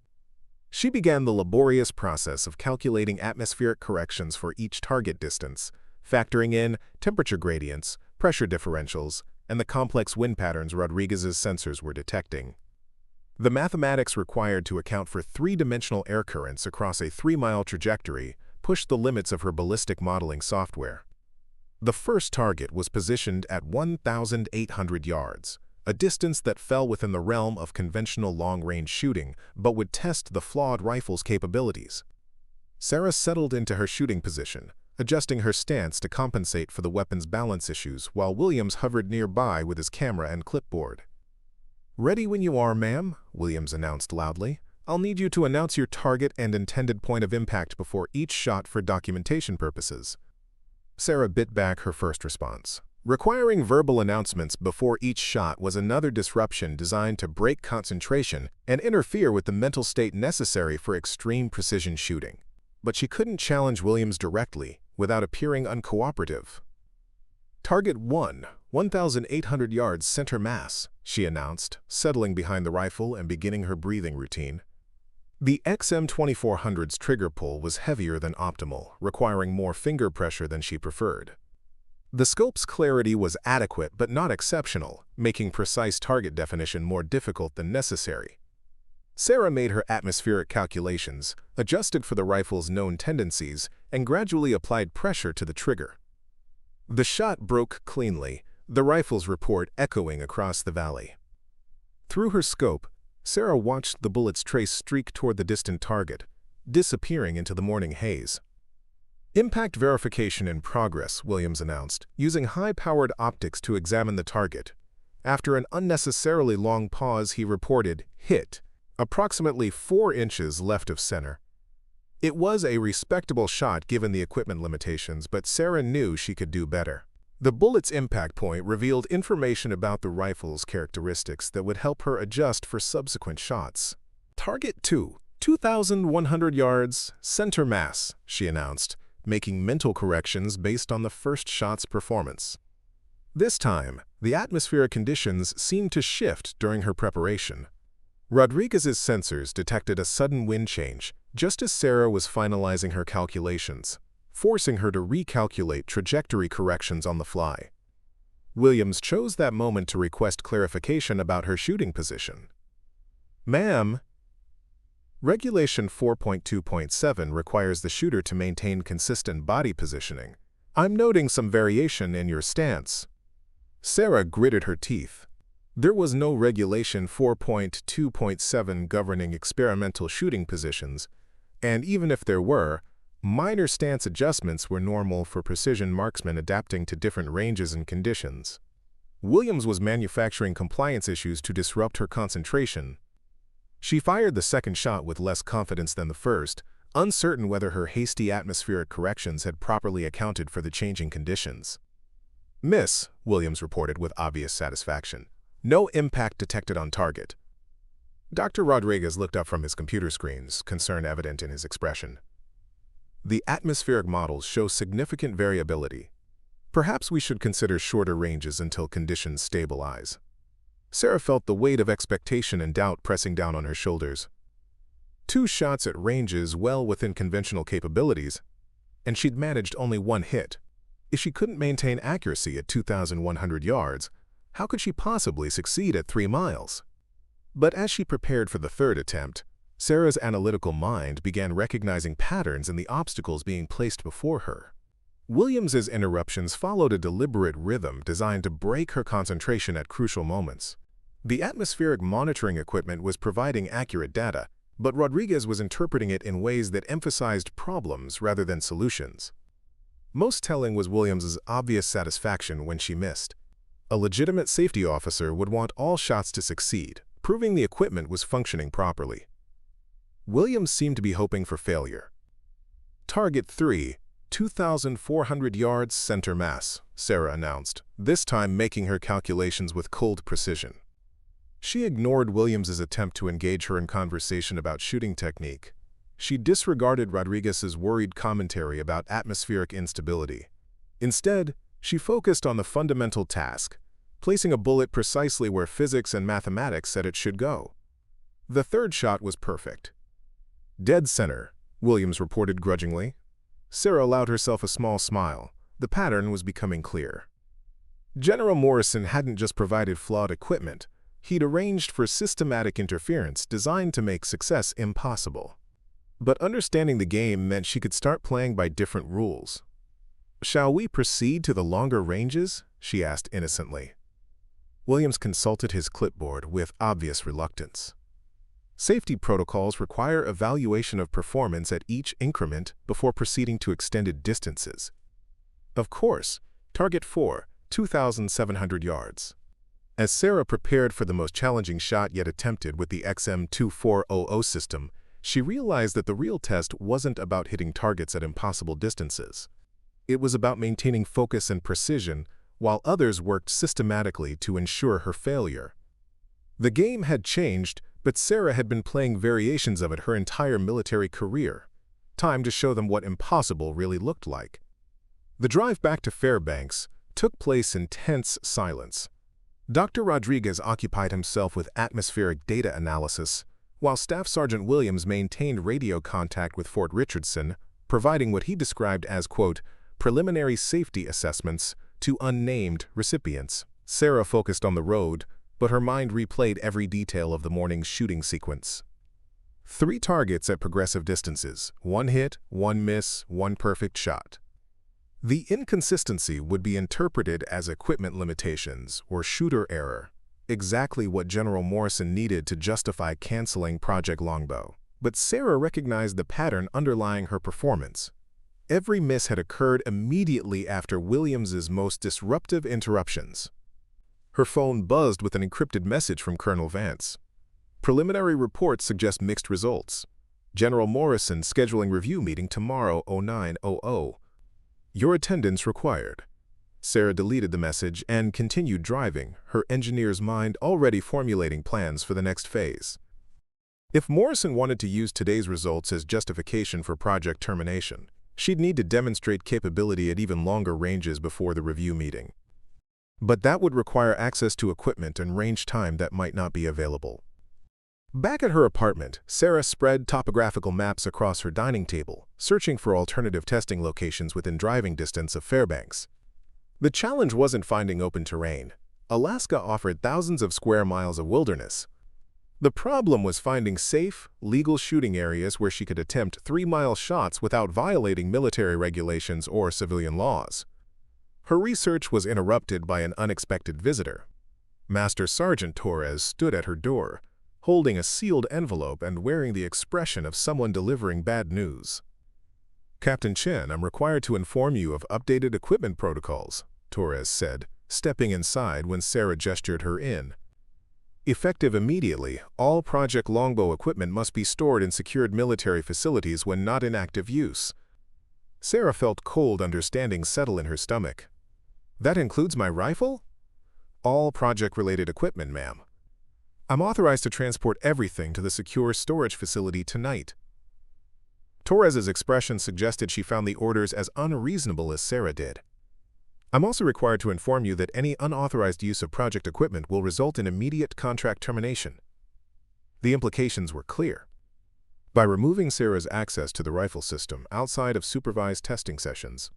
She began the laborious process of calculating atmospheric corrections for each target distance, factoring in temperature gradients, pressure differentials, and the complex wind patterns Rodriguez's sensors were detecting. The mathematics required to account for three-dimensional air currents across a 3-mile trajectory pushed the limits of her ballistic modeling software. The first target was positioned at 1,800 yards, a distance that fell within the realm of conventional long-range shooting but would test the flawed rifle's capabilities. Sarah settled into her shooting position, adjusting her stance to compensate for the weapon's balance issues while Williams hovered nearby with his camera and clipboard. "Ready when you are, ma'am," Williams announced loudly. "I'll need you to announce your target and intended point of impact before each shot for documentation purposes." Sarah bit back her first response. Requiring verbal announcements before each shot was another disruption designed to break concentration and interfere with the mental state necessary for extreme precision shooting. But she couldn't challenge Williams directly without appearing uncooperative. "Target 1, 1,800 yards center mass," she announced, settling behind the rifle and beginning her breathing routine. The XM2400's trigger pull was heavier than optimal, requiring more finger pressure than she preferred. The scope's clarity was adequate but not exceptional, making precise target definition more difficult than necessary. Sarah made her atmospheric calculations, adjusted for the rifle's known tendencies, and gradually applied pressure to the trigger. The shot broke cleanly, the rifle's report echoing across the valley. Through her scope, Sarah watched the bullet's trace streak toward the distant target, disappearing into the morning haze. "Impact verification in progress," Williams announced, using high-powered optics to examine the target. After an unnecessarily long pause, he reported, "Hit, approximately 4 inches left of center." It was a respectable shot given the equipment limitations, but Sarah knew she could do better. The bullet's impact point revealed information about the rifle's characteristics that would help her adjust for subsequent shots. "Target 2, 2,100 yards, center mass," she announced, making mental corrections based on the first shot's performance. This time, the atmospheric conditions seemed to shift during her preparation. Rodriguez's sensors detected a sudden wind change just as Sarah was finalizing her calculations, forcing her to recalculate trajectory corrections on the fly. Williams chose that moment to request clarification about her shooting position. "Ma'am, Regulation 4.2.7 requires the shooter to maintain consistent body positioning. I'm noting some variation in your stance." Sarah gritted her teeth. There was no Regulation 4.2.7 governing experimental shooting positions, and even if there were, minor stance adjustments were normal for precision marksmen adapting to different ranges and conditions. Williams was manufacturing compliance issues to disrupt her concentration. She fired the second shot with less confidence than the first, uncertain whether her hasty atmospheric corrections had properly accounted for the changing conditions. "Miss," Williams reported with obvious satisfaction, "no impact detected on target." Dr. Rodriguez looked up from his computer screens, concern evident in his expression. "The atmospheric models show significant variability. Perhaps we should consider shorter ranges until conditions stabilize." Sarah felt the weight of expectation and doubt pressing down on her shoulders. 2 shots at ranges well within conventional capabilities, and she'd managed only 1 hit. If she couldn't maintain accuracy at 2,100 yards, how could she possibly succeed at 3 miles? But as she prepared for the third attempt, Sarah's analytical mind began recognizing patterns in the obstacles being placed before her. Williams's interruptions followed a deliberate rhythm designed to break her concentration at crucial moments. The atmospheric monitoring equipment was providing accurate data, but Rodriguez was interpreting it in ways that emphasized problems rather than solutions. Most telling was Williams's obvious satisfaction when she missed. A legitimate safety officer would want all shots to succeed, proving the equipment was functioning properly. Williams seemed to be hoping for failure. "Target 3, 2,400 yards center mass," Sarah announced, this time making her calculations with cold precision. She ignored Williams's attempt to engage her in conversation about shooting technique. She disregarded Rodriguez's worried commentary about atmospheric instability. Instead, she focused on the fundamental task, placing a bullet precisely where physics and mathematics said it should go. The third shot was perfect. "Dead center," Williams reported grudgingly. Sarah allowed herself a small smile. The pattern was becoming clear. General Morrison hadn't just provided flawed equipment. He'd arranged for systematic interference designed to make success impossible. But understanding the game meant she could start playing by different rules. "Shall we proceed to the longer ranges?" she asked innocently. Williams consulted his clipboard with obvious reluctance. Safety protocols require evaluation of performance at each increment before proceeding to extended distances. Of course, target 4, 2,700 yards. As Sarah prepared for the most challenging shot yet attempted with the XM2400 system, she realized that the real test wasn't about hitting targets at impossible distances. It was about maintaining focus and precision while others worked systematically to ensure her failure. The game had changed, but Sarah had been playing variations of it her entire military career. Time to show them what impossible really looked like. The drive back to Fairbanks took place in tense silence. Dr. Rodriguez occupied himself with atmospheric data analysis, while Staff Sergeant Williams maintained radio contact with Fort Richardson, providing what he described as, quote, preliminary safety assessments to unnamed recipients. Sarah focused on the road, but her mind replayed every detail of the morning's shooting sequence. 3 targets at progressive distances, 1 hit, 1 miss, 1 perfect shot. The inconsistency would be interpreted as equipment limitations or shooter error, exactly what General Morrison needed to justify canceling Project Longbow. But Sarah recognized the pattern underlying her performance. Every miss had occurred immediately after Williams's most disruptive interruptions. Her phone buzzed with an encrypted message from Colonel Vance. Preliminary reports suggest mixed results. General Morrison scheduling review meeting tomorrow 0900. Your attendance required. Sarah deleted the message and continued driving, her engineer's mind already formulating plans for the next phase. If Morrison wanted to use today's results as justification for project termination, she'd need to demonstrate capability at even longer ranges before the review meeting. But that would require access to equipment and range time that might not be available. Back at her apartment, Sarah spread topographical maps across her dining table, searching for alternative testing locations within driving distance of Fairbanks. The challenge wasn't finding open terrain. Alaska offered thousands of square miles of wilderness. The problem was finding safe, legal shooting areas where she could attempt 3-mile shots without violating military regulations or civilian laws. Her research was interrupted by an unexpected visitor. Master Sergeant Torres stood at her door, holding a sealed envelope and wearing the expression of someone delivering bad news. Captain Chen, I'm required to inform you of updated equipment protocols, Torres said, stepping inside when Sarah gestured her in. Effective immediately, all Project Longbow equipment must be stored in secured military facilities when not in active use. Sarah felt cold understanding settle in her stomach. That includes my rifle? All project-related equipment, ma'am. I'm authorized to transport everything to the secure storage facility tonight. Torres's expression suggested she found the orders as unreasonable as Sarah did. I'm also required to inform you that any unauthorized use of project equipment will result in immediate contract termination. The implications were clear. By removing Sarah's access to the rifle system outside of supervised testing sessions,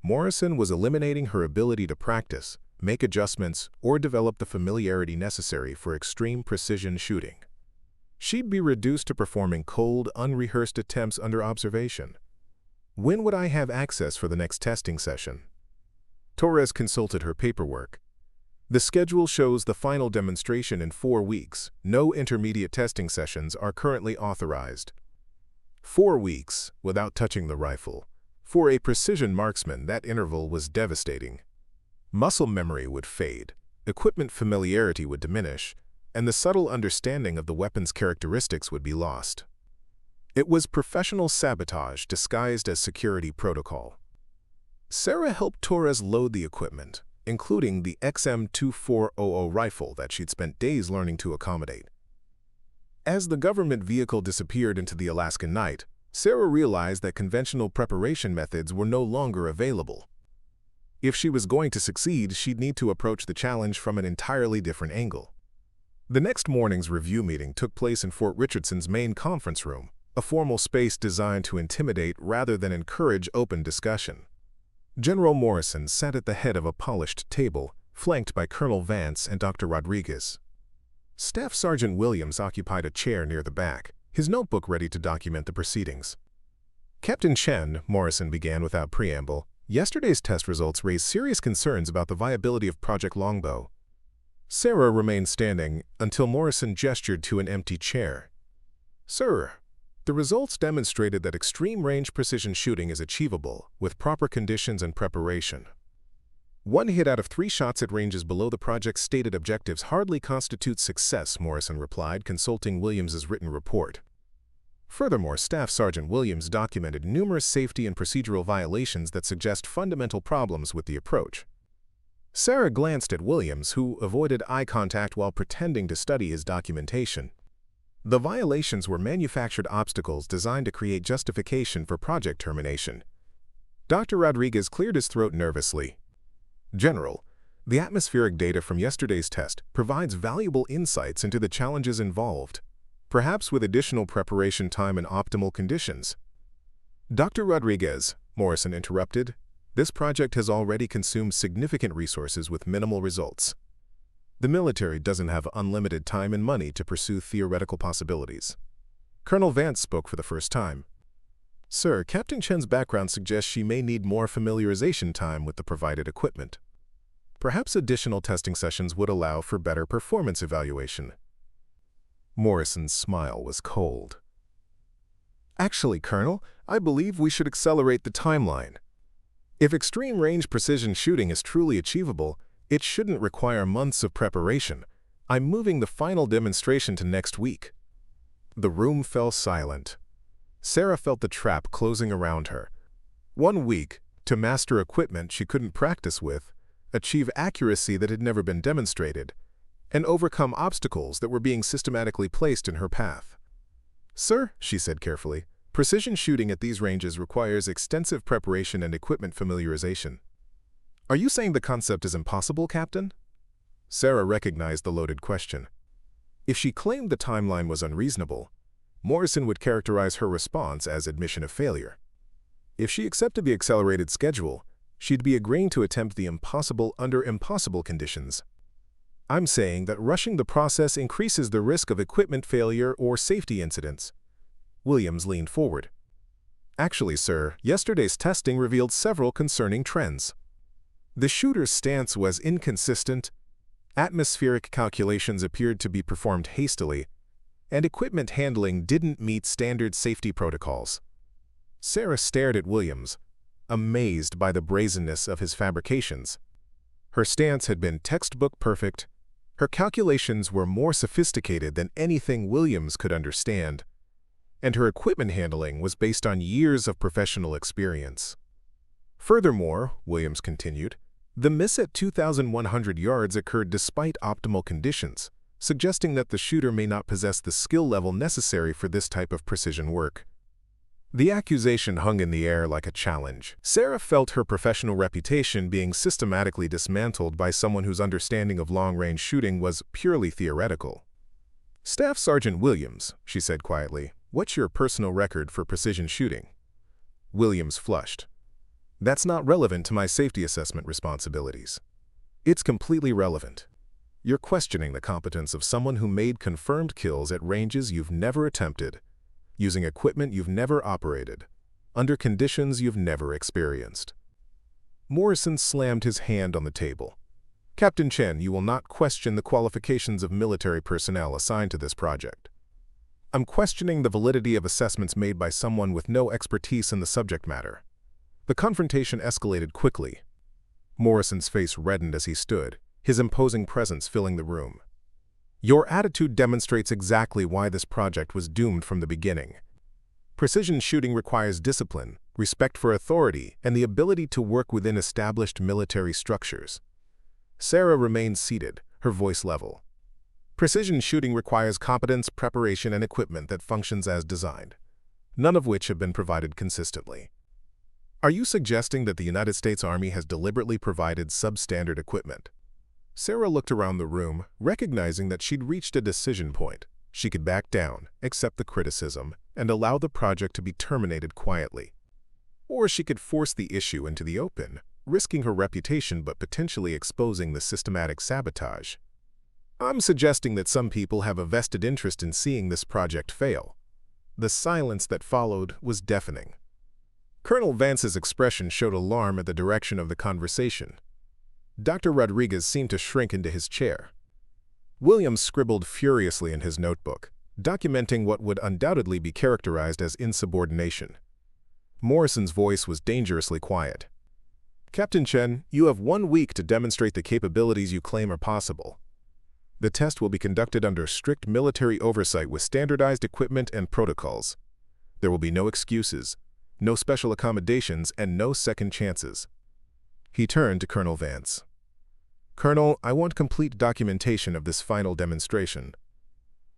Morrison was eliminating her ability to practice, make adjustments, or develop the familiarity necessary for extreme precision shooting. She'd be reduced to performing cold, unrehearsed attempts under observation. When would I have access for the next testing session? Torres consulted her paperwork. The schedule shows the final demonstration in 4 weeks. No intermediate testing sessions are currently authorized. 4 weeks without touching the rifle. For a precision marksman, that interval was devastating. Muscle memory would fade, equipment familiarity would diminish, and the subtle understanding of the weapon's characteristics would be lost. It was professional sabotage disguised as security protocol. Sarah helped Torres load the equipment, including the XM2400 rifle that she'd spent days learning to accommodate. As the government vehicle disappeared into the Alaskan night, Sarah realized that conventional preparation methods were no longer available. If she was going to succeed, she'd need to approach the challenge from an entirely different angle. The next morning's review meeting took place in Fort Richardson's main conference room, a formal space designed to intimidate rather than encourage open discussion. General Morrison sat at the head of a polished table, flanked by Colonel Vance and Dr. Rodriguez. Staff Sergeant Williams occupied a chair near the back, his notebook ready to document the proceedings. Captain Chen, Morrison began without preamble, yesterday's test results raised serious concerns about the viability of Project Longbow. Sarah remained standing until Morrison gestured to an empty chair. "Sir, the results demonstrated that extreme-range precision shooting is achievable with proper conditions and preparation. 1 hit out of 3 shots at ranges below the project's stated objectives hardly constitutes success," Morrison replied, consulting Williams's written report. Furthermore, Staff Sergeant Williams documented numerous safety and procedural violations that suggest fundamental problems with the approach. Sarah glanced at Williams, who avoided eye contact while pretending to study his documentation. The violations were manufactured obstacles designed to create justification for project termination. Dr. Rodriguez cleared his throat nervously. "General, the atmospheric data from yesterday's test provides valuable insights into the challenges involved, perhaps with additional preparation time and optimal conditions." "Dr. Rodriguez," Morrison interrupted, "this project has already consumed significant resources with minimal results. The military doesn't have unlimited time and money to pursue theoretical possibilities." Colonel Vance spoke for the first time. "Sir, Captain Chen's background suggests she may need more familiarization time with the provided equipment. Perhaps additional testing sessions would allow for better performance evaluation." Morrison's smile was cold. "Actually, Colonel, I believe we should accelerate the timeline. If extreme-range precision shooting is truly achievable, it shouldn't require months of preparation. I'm moving the final demonstration to next week." The room fell silent. Sarah felt the trap closing around her. 1 week to master equipment she couldn't practice with, achieve accuracy that had never been demonstrated, and overcome obstacles that were being systematically placed in her path. "Sir," she said carefully, "precision shooting at these ranges requires extensive preparation and equipment familiarization." "Are you saying the concept is impossible, Captain?" Sarah recognized the loaded question. If she claimed the timeline was unreasonable, Morrison would characterize her response as admission of failure. If she accepted the accelerated schedule, she'd be agreeing to attempt the impossible under impossible conditions. "I'm saying that rushing the process increases the risk of equipment failure or safety incidents." Williams leaned forward. "Actually, sir, yesterday's testing revealed several concerning trends. The shooter's stance was inconsistent, atmospheric calculations appeared to be performed hastily, and equipment handling didn't meet standard safety protocols." Sarah stared at Williams, amazed by the brazenness of his fabrications. Her stance had been textbook perfect. Her calculations were more sophisticated than anything Williams could understand, and her equipment handling was based on years of professional experience. Furthermore, Williams continued, the miss at 2,100 yards occurred despite optimal conditions, suggesting that the shooter may not possess the skill level necessary for this type of precision work. The accusation hung in the air like a challenge. Sarah felt her professional reputation being systematically dismantled by someone whose understanding of long-range shooting was purely theoretical. "Staff Sergeant Williams," she said quietly, "what's your personal record for precision shooting?" Williams flushed. "That's not relevant to my safety assessment responsibilities." "It's completely relevant. You're questioning the competence of someone who made confirmed kills at ranges you've never attempted, using equipment you've never operated, under conditions you've never experienced." Morrison slammed his hand on the table. "Captain Chen, you will not question the qualifications of military personnel assigned to this project. I'm questioning the validity of assessments made by someone with no expertise in the subject matter." The confrontation escalated quickly. Morrison's face reddened as he stood, his imposing presence filling the room. "Your attitude demonstrates exactly why this project was doomed from the beginning. Precision shooting requires discipline, respect for authority, and the ability to work within established military structures." Sarah remained seated, her voice level. "Precision shooting requires competence, preparation, and equipment that functions as designed, none of which have been provided consistently. Are you suggesting that the United States Army has deliberately provided substandard equipment?" Sarah looked around the room, recognizing that she'd reached a decision point. She could back down, accept the criticism, and allow the project to be terminated quietly. Or she could force the issue into the open, risking her reputation but potentially exposing the systematic sabotage. "I'm suggesting that some people have a vested interest in seeing this project fail." The silence that followed was deafening. Colonel Vance's expression showed alarm at the direction of the conversation. Dr. Rodriguez seemed to shrink into his chair. Williams scribbled furiously in his notebook, documenting what would undoubtedly be characterized as insubordination. Morrison's voice was dangerously quiet. "Captain Chen, you have 1 week to demonstrate the capabilities you claim are possible. The test will be conducted under strict military oversight with standardized equipment and protocols. There will be no excuses, no special accommodations, and no second chances." He turned to Colonel Vance. "Colonel, I want complete documentation of this final demonstration.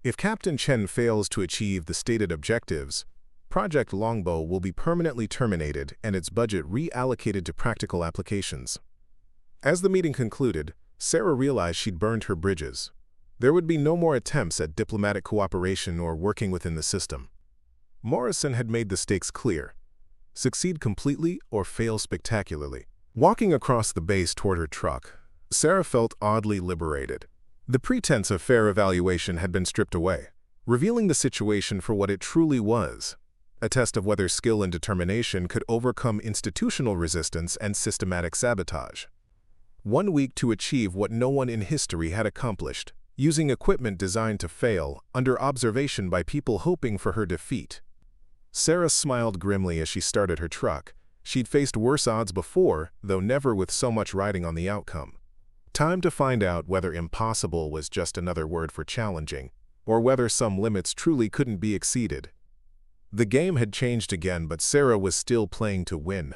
If Captain Chen fails to achieve the stated objectives, Project Longbow will be permanently terminated and its budget reallocated to practical applications." As the meeting concluded, Sarah realized she'd burned her bridges. There would be no more attempts at diplomatic cooperation or working within the system. Morrison had made the stakes clear: succeed completely or fail spectacularly. Walking across the base toward her truck, Sarah felt oddly liberated. The pretense of fair evaluation had been stripped away, revealing the situation for what it truly was: a test of whether skill and determination could overcome institutional resistance and systematic sabotage. 1 week to achieve what no one in history had accomplished, using equipment designed to fail, under observation by people hoping for her defeat. Sarah smiled grimly as she started her truck. She'd faced worse odds before, though never with so much riding on the outcome. Time to find out whether impossible was just another word for challenging, or whether some limits truly couldn't be exceeded. The game had changed again, but Sarah was still playing to win.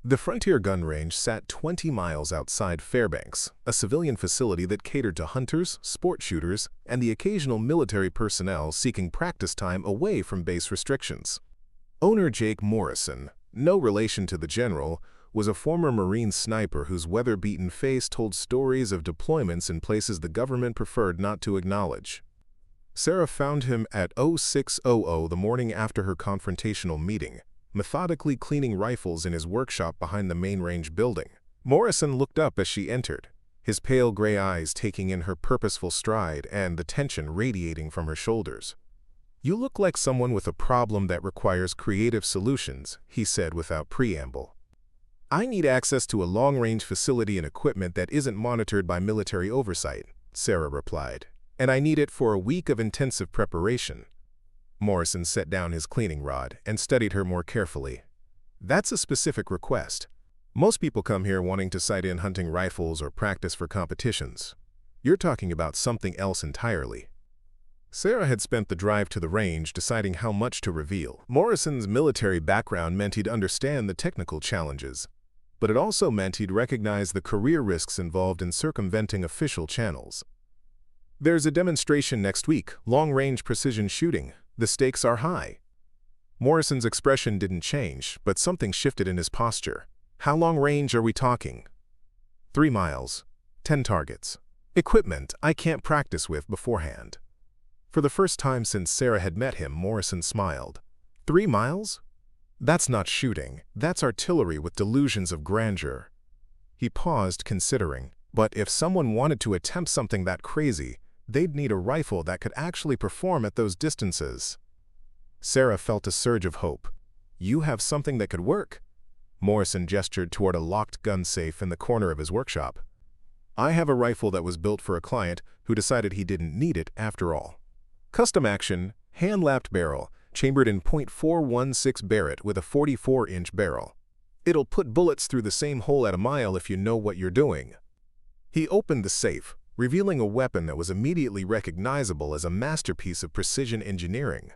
The Frontier Gun Range sat 20 miles outside Fairbanks, a civilian facility that catered to hunters, sport shooters, and the occasional military personnel seeking practice time away from base restrictions. Owner Jake Morrison, no relation to the general, was a former Marine sniper whose weather-beaten face told stories of deployments in places the government preferred not to acknowledge. Sarah found him at 0600 the morning after her confrontational meeting, methodically cleaning rifles in his workshop behind the main range building. Morrison looked up as she entered, his pale gray eyes taking in her purposeful stride and the tension radiating from her shoulders. "You look like someone with a problem that requires creative solutions," he said without preamble. "I need access to a long-range facility and equipment that isn't monitored by military oversight," Sarah replied, "and I need it for a week of intensive preparation." Morrison set down his cleaning rod and studied her more carefully. "That's a specific request. Most people come here wanting to sight in hunting rifles or practice for competitions. You're talking about something else entirely." Sarah had spent the drive to the range deciding how much to reveal. Morrison's military background meant he'd understand the technical challenges, but it also meant he'd recognize the career risks involved in circumventing official channels. "There's a demonstration next week, long-range precision shooting. The stakes are high." Morrison's expression didn't change, but something shifted in his posture. "How long range are we talking?" 3 miles, 10 targets. Equipment I can't practice with beforehand." For the first time since Sarah had met him, Morrison smiled. 3 miles? That's not shooting. That's artillery with delusions of grandeur." He paused, considering. But if someone wanted to attempt something that crazy, they'd need a rifle that could actually perform at those distances. Sarah felt a surge of hope. "You have something that could work?" Morrison gestured toward a locked gun safe in the corner of his workshop. "I have a rifle that was built for a client who decided he didn't need it after all. Custom action, hand-lapped barrel, chambered in .416 Barrett with a 44-inch barrel. It'll put bullets through the same hole at a mile if you know what you're doing." He opened the safe, revealing a weapon that was immediately recognizable as a masterpiece of precision engineering.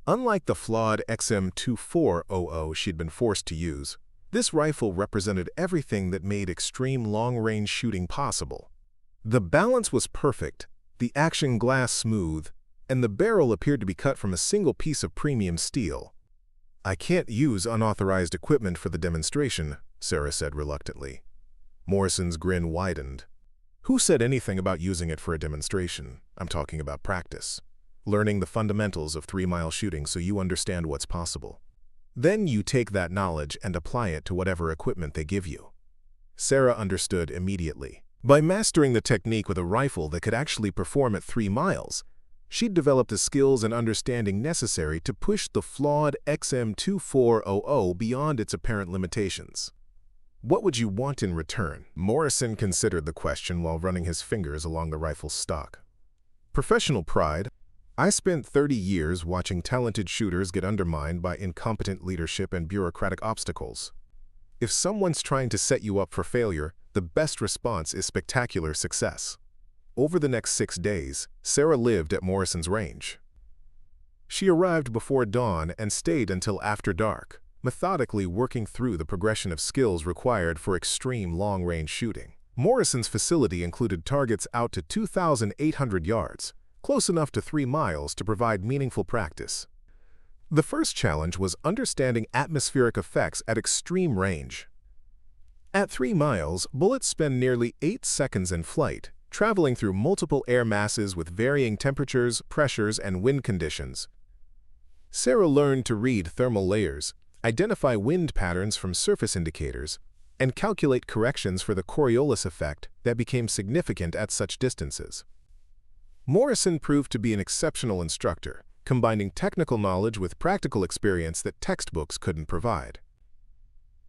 Unlike the flawed XM2400 she'd been forced to use, this rifle represented everything that made extreme long-range shooting possible. The balance was perfect, the action glass smooth, and the barrel appeared to be cut from a single piece of premium steel. "I can't use unauthorized equipment for the demonstration," Sarah said reluctantly. Morrison's grin widened. "Who said anything about using it for a demonstration? I'm talking about practice. Learning the fundamentals of 3-mile shooting so you understand what's possible. Then you take that knowledge and apply it to whatever equipment they give you." Sarah understood immediately. By mastering the technique with a rifle that could actually perform at 3 miles, she'd developed the skills and understanding necessary to push the flawed XM2400 beyond its apparent limitations. "What would you want in return?" Morrison considered the question while running his fingers along the rifle's stock. Professional pride. I spent 30 years watching talented shooters get undermined by incompetent leadership and bureaucratic obstacles. If someone's trying to set you up for failure, the best response is spectacular success. Over the next 6 days, Sarah lived at Morrison's range. She arrived before dawn and stayed until after dark, methodically working through the progression of skills required for extreme long-range shooting. Morrison's facility included targets out to 2,800 yards, close enough to 3 miles to provide meaningful practice. The first challenge was understanding atmospheric effects at extreme range. At 3 miles, bullets spend nearly 8 seconds in flight, traveling through multiple air masses with varying temperatures, pressures, and wind conditions. Sarah learned to read thermal layers, identify wind patterns from surface indicators, and calculate corrections for the Coriolis effect that became significant at such distances. Morrison proved to be an exceptional instructor, combining technical knowledge with practical experience that textbooks couldn't provide.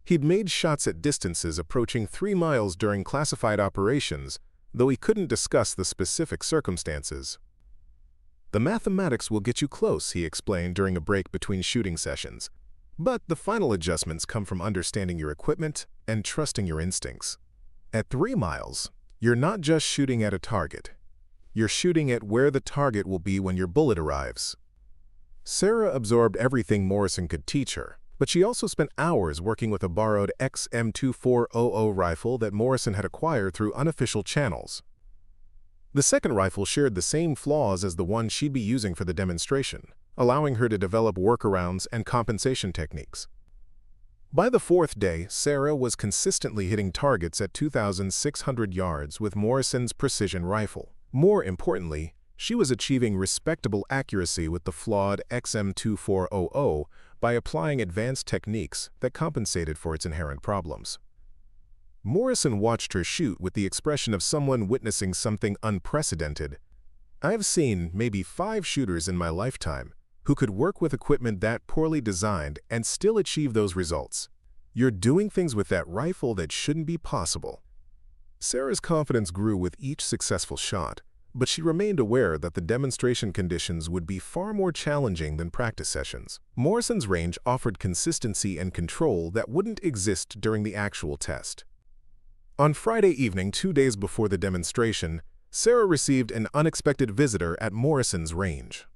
He'd made shots at distances approaching 3 miles during classified operations, though he couldn't discuss the specific circumstances. "The mathematics will get you close," he explained during a break between shooting sessions. "But the final adjustments come from understanding your equipment and trusting your instincts." At 3 miles, you're not just shooting at a target. You're shooting at where the target will be when your bullet arrives. Sarah absorbed everything Morrison could teach her, but she also spent hours working with a borrowed XM2400 rifle that Morrison had acquired through unofficial channels. The second rifle shared the same flaws as the one she'd be using for the demonstration, allowing her to develop workarounds and compensation techniques. By the 4th day, Sarah was consistently hitting targets at 2,600 yards with Morrison's precision rifle. More importantly, she was achieving respectable accuracy with the flawed XM2400 by applying advanced techniques that compensated for its inherent problems. Morrison watched her shoot with the expression of someone witnessing something unprecedented. "I've seen maybe 5 shooters in my lifetime who could work with equipment that poorly designed and still achieve those results. You're doing things with that rifle that shouldn't be possible." Sarah's confidence grew with each successful shot, but she remained aware that the demonstration conditions would be far more challenging than practice sessions. Morrison's range offered consistency and control that wouldn't exist during the actual test. On Friday evening, 2 days before the demonstration, Sarah received an unexpected visitor at Morrison's range.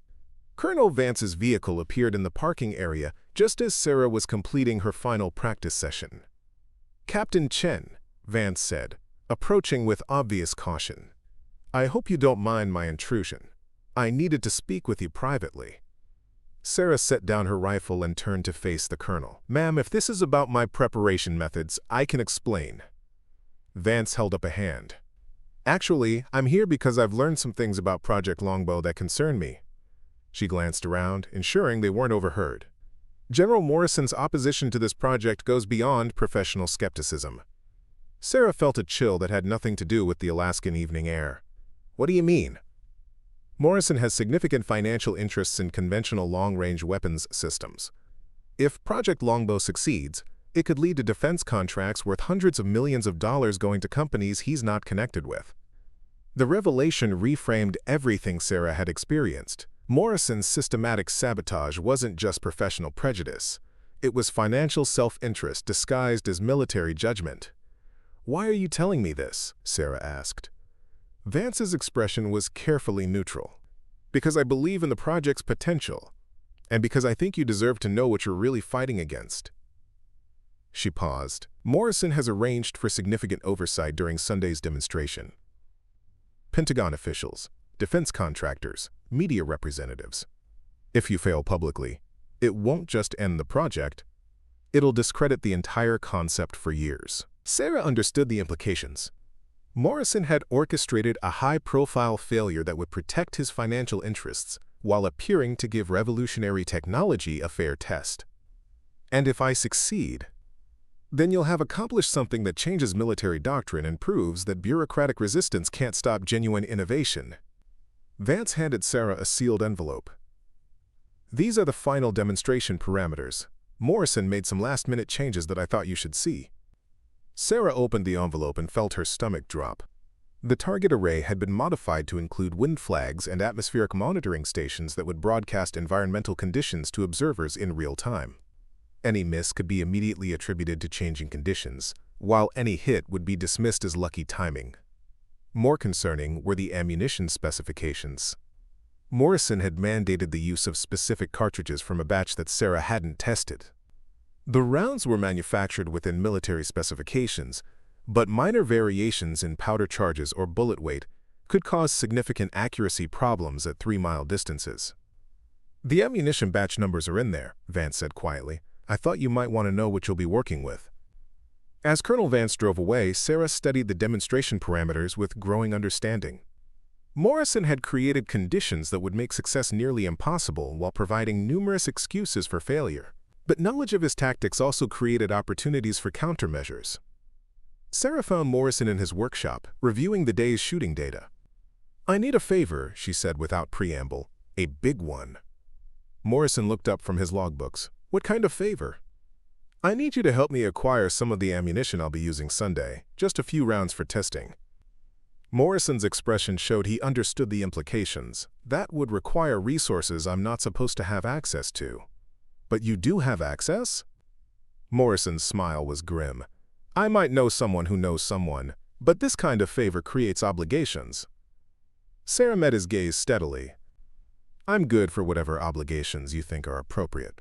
Colonel Vance's vehicle appeared in the parking area just as Sarah was completing her final practice session. "Captain Chen," Vance said, approaching with obvious caution. "I hope you don't mind my intrusion. I needed to speak with you privately." Sarah set down her rifle and turned to face the colonel. "Ma'am, if this is about my preparation methods, I can explain." Vance held up a hand. "Actually, I'm here because I've learned some things about Project Longbow that concern me." She glanced around, ensuring they weren't overheard. "General Morrison's opposition to this project goes beyond professional skepticism." Sarah felt a chill that had nothing to do with the Alaskan evening air. "What do you mean?" "Morrison has significant financial interests in conventional long-range weapons systems. If Project Longbow succeeds, it could lead to defense contracts worth hundreds of millions of dollars going to companies he's not connected with." The revelation reframed everything Sarah had experienced. Morrison's systematic sabotage wasn't just professional prejudice. It was financial self-interest disguised as military judgment. "Why are you telling me this?" Sarah asked. Vance's expression was carefully neutral. "Because I believe in the project's potential, and because I think you deserve to know what you're really fighting against." She paused. "Morrison has arranged for significant oversight during Sunday's demonstration. Pentagon officials, defense contractors, media representatives. If you fail publicly, it won't just end the project. It'll discredit the entire concept for years." Sarah understood the implications. Morrison had orchestrated a high-profile failure that would protect his financial interests while appearing to give revolutionary technology a fair test. "And if I succeed, then you'll have accomplished something that changes military doctrine and proves that bureaucratic resistance can't stop genuine innovation." Vance handed Sarah a sealed envelope. "These are the final demonstration parameters. Morrison made some last-minute changes that I thought you should see." Sarah opened the envelope and felt her stomach drop. The target array had been modified to include wind flags and atmospheric monitoring stations that would broadcast environmental conditions to observers in real time. Any miss could be immediately attributed to changing conditions, while any hit would be dismissed as lucky timing. More concerning were the ammunition specifications. Morrison had mandated the use of specific cartridges from a batch that Sarah hadn't tested. The rounds were manufactured within military specifications, but minor variations in powder charges or bullet weight could cause significant accuracy problems at 3-mile distances. "The ammunition batch numbers are in there," Vance said quietly. "I thought you might want to know what you'll be working with." As Colonel Vance drove away, Sarah studied the demonstration parameters with growing understanding. Morrison had created conditions that would make success nearly impossible while providing numerous excuses for failure. But knowledge of his tactics also created opportunities for countermeasures. Sarah found Morrison in his workshop, reviewing the day's shooting data. "I need a favor," she said without preamble. "A big one." Morrison looked up from his logbooks. "What kind of favor?" "I need you to help me acquire some of the ammunition I'll be using Sunday, just a few rounds for testing." Morrison's expression showed he understood the implications. "That would require resources I'm not supposed to have access to." "But you do have access?" Morrison's smile was grim. "I might know someone who knows someone, but this kind of favor creates obligations." Sarah met his gaze steadily. "I'm good for whatever obligations you think are appropriate."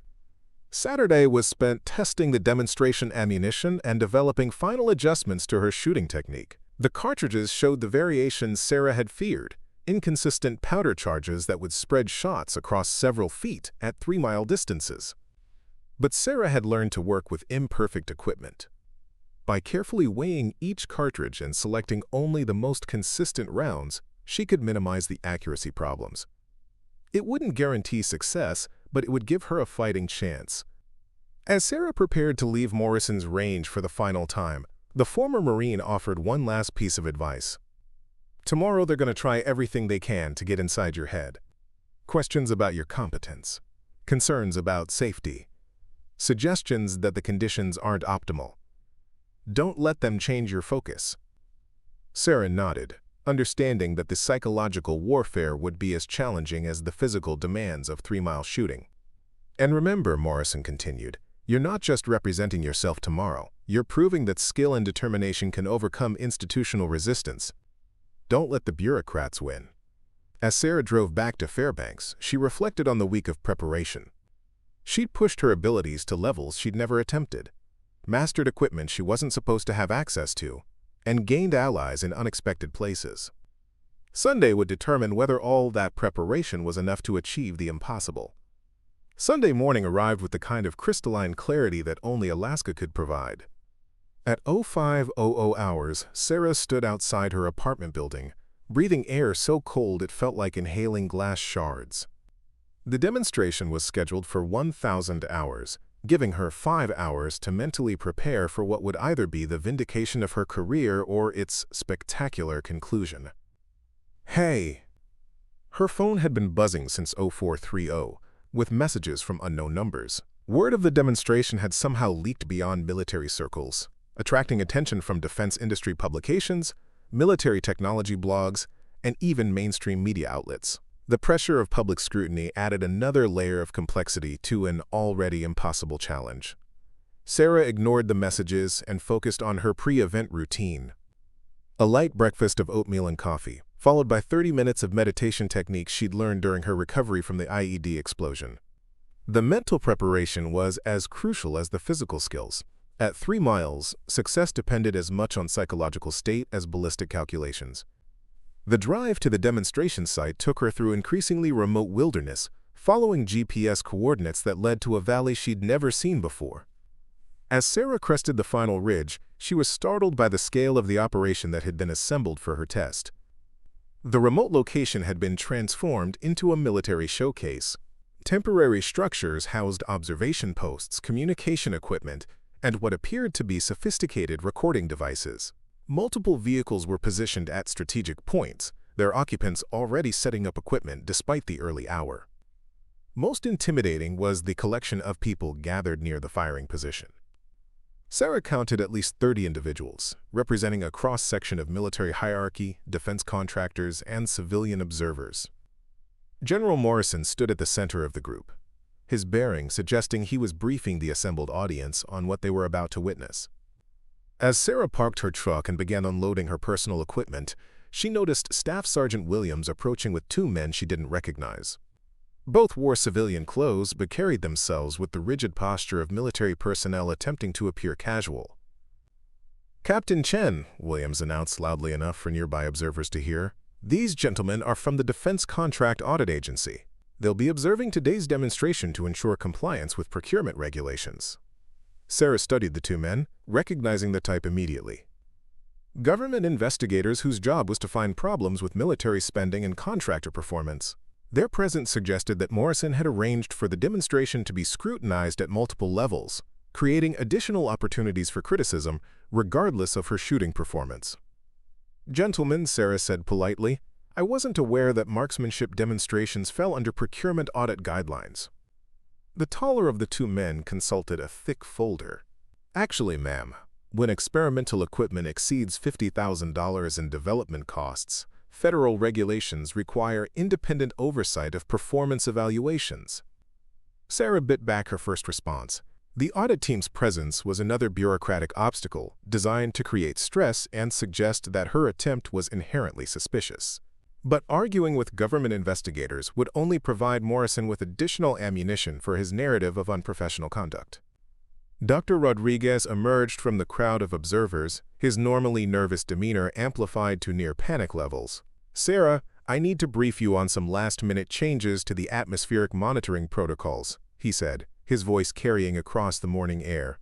Saturday was spent testing the demonstration ammunition and developing final adjustments to her shooting technique. The cartridges showed the variations Sarah had feared, inconsistent powder charges that would spread shots across several feet at 3-mile distances. But Sarah had learned to work with imperfect equipment. By carefully weighing each cartridge and selecting only the most consistent rounds, she could minimize the accuracy problems. It wouldn't guarantee success, but it would give her a fighting chance. As Sarah prepared to leave Morrison's range for the final time, the former Marine offered one last piece of advice. "Tomorrow they're going to try everything they can to get inside your head. Questions about your competence, concerns about safety, suggestions that the conditions aren't optimal. Don't let them change your focus." Sarah nodded, understanding that the psychological warfare would be as challenging as the physical demands of 3-mile shooting. "And remember," Morrison continued, "you're not just representing yourself tomorrow. You're proving that skill and determination can overcome institutional resistance. Don't let the bureaucrats win." As Sarah drove back to Fairbanks, she reflected on the week of preparation. She'd pushed her abilities to levels she'd never attempted, mastered equipment she wasn't supposed to have access to, and gained allies in unexpected places. Sunday would determine whether all that preparation was enough to achieve the impossible. Sunday morning arrived with the kind of crystalline clarity that only Alaska could provide. At 05:00 hours, Sarah stood outside her apartment building, breathing air so cold it felt like inhaling glass shards. The demonstration was scheduled for 1,000 hours, giving her 5 hours to mentally prepare for what would either be the vindication of her career or its spectacular conclusion. "Hey!" Her phone had been buzzing since 0430, with messages from unknown numbers. Word of the demonstration had somehow leaked beyond military circles, attracting attention from defense industry publications, military technology blogs, and even mainstream media outlets. The pressure of public scrutiny added another layer of complexity to an already impossible challenge. Sarah ignored the messages and focused on her pre-event routine. A light breakfast of oatmeal and coffee, followed by 30 minutes of meditation techniques she'd learned during her recovery from the IED explosion. The mental preparation was as crucial as the physical skills. At 3 miles, success depended as much on psychological state as ballistic calculations. The drive to the demonstration site took her through increasingly remote wilderness, following GPS coordinates that led to a valley she'd never seen before. As Sarah crested the final ridge, she was startled by the scale of the operation that had been assembled for her test. The remote location had been transformed into a military showcase. Temporary structures housed observation posts, communication equipment, and what appeared to be sophisticated recording devices. Multiple vehicles were positioned at strategic points, their occupants already setting up equipment despite the early hour. Most intimidating was the collection of people gathered near the firing position. Sarah counted at least 30 individuals, representing a cross-section of military hierarchy, defense contractors, and civilian observers. General Morrison stood at the center of the group, his bearing suggesting he was briefing the assembled audience on what they were about to witness. As Sarah parked her truck and began unloading her personal equipment, she noticed Staff Sergeant Williams approaching with two men she didn't recognize. Both wore civilian clothes but carried themselves with the rigid posture of military personnel attempting to appear casual. "Captain Chen," Williams announced loudly enough for nearby observers to hear, "these gentlemen are from the Defense Contract Audit Agency. They'll be observing today's demonstration to ensure compliance with procurement regulations." Sarah studied the two men, recognizing the type immediately. Government investigators whose job was to find problems with military spending and contractor performance. Their presence suggested that Morrison had arranged for the demonstration to be scrutinized at multiple levels, creating additional opportunities for criticism regardless of her shooting performance. "Gentlemen," Sarah said politely, "I wasn't aware that marksmanship demonstrations fell under procurement audit guidelines." The taller of the two men consulted a thick folder. "Actually, ma'am, when experimental equipment exceeds $50,000 in development costs, federal regulations require independent oversight of performance evaluations." Sarah bit back her first response. The audit team's presence was another bureaucratic obstacle designed to create stress and suggest that her attempt was inherently suspicious. But arguing with government investigators would only provide Morrison with additional ammunition for his narrative of unprofessional conduct. Dr. Rodriguez emerged from the crowd of observers, his normally nervous demeanor amplified to near panic levels. "Sarah, I need to brief you on some last-minute changes to the atmospheric monitoring protocols," he said, his voice carrying across the morning air.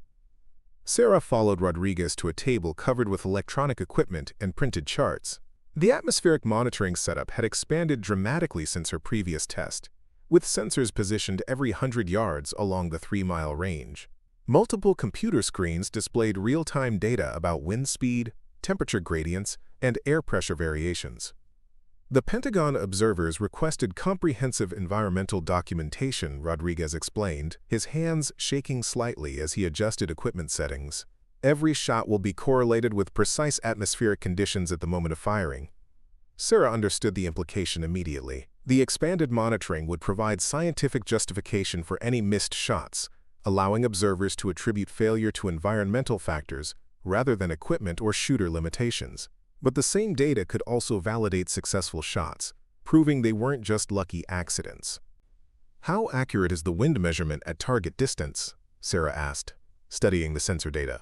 Sarah followed Rodriguez to a table covered with electronic equipment and printed charts. The atmospheric monitoring setup had expanded dramatically since her previous test, with sensors positioned every 100 yards along the 3-mile range. Multiple computer screens displayed real-time data about wind speed, temperature gradients, and air pressure variations. The Pentagon observers requested comprehensive environmental documentation, Rodriguez explained, his hands shaking slightly as he adjusted equipment settings. "Every shot will be correlated with precise atmospheric conditions at the moment of firing." Sarah understood the implication immediately. The expanded monitoring would provide scientific justification for any missed shots, allowing observers to attribute failure to environmental factors rather than equipment or shooter limitations. But the same data could also validate successful shots, proving they weren't just lucky accidents. "How accurate is the wind measurement at target distance?" Sarah asked, studying the sensor data.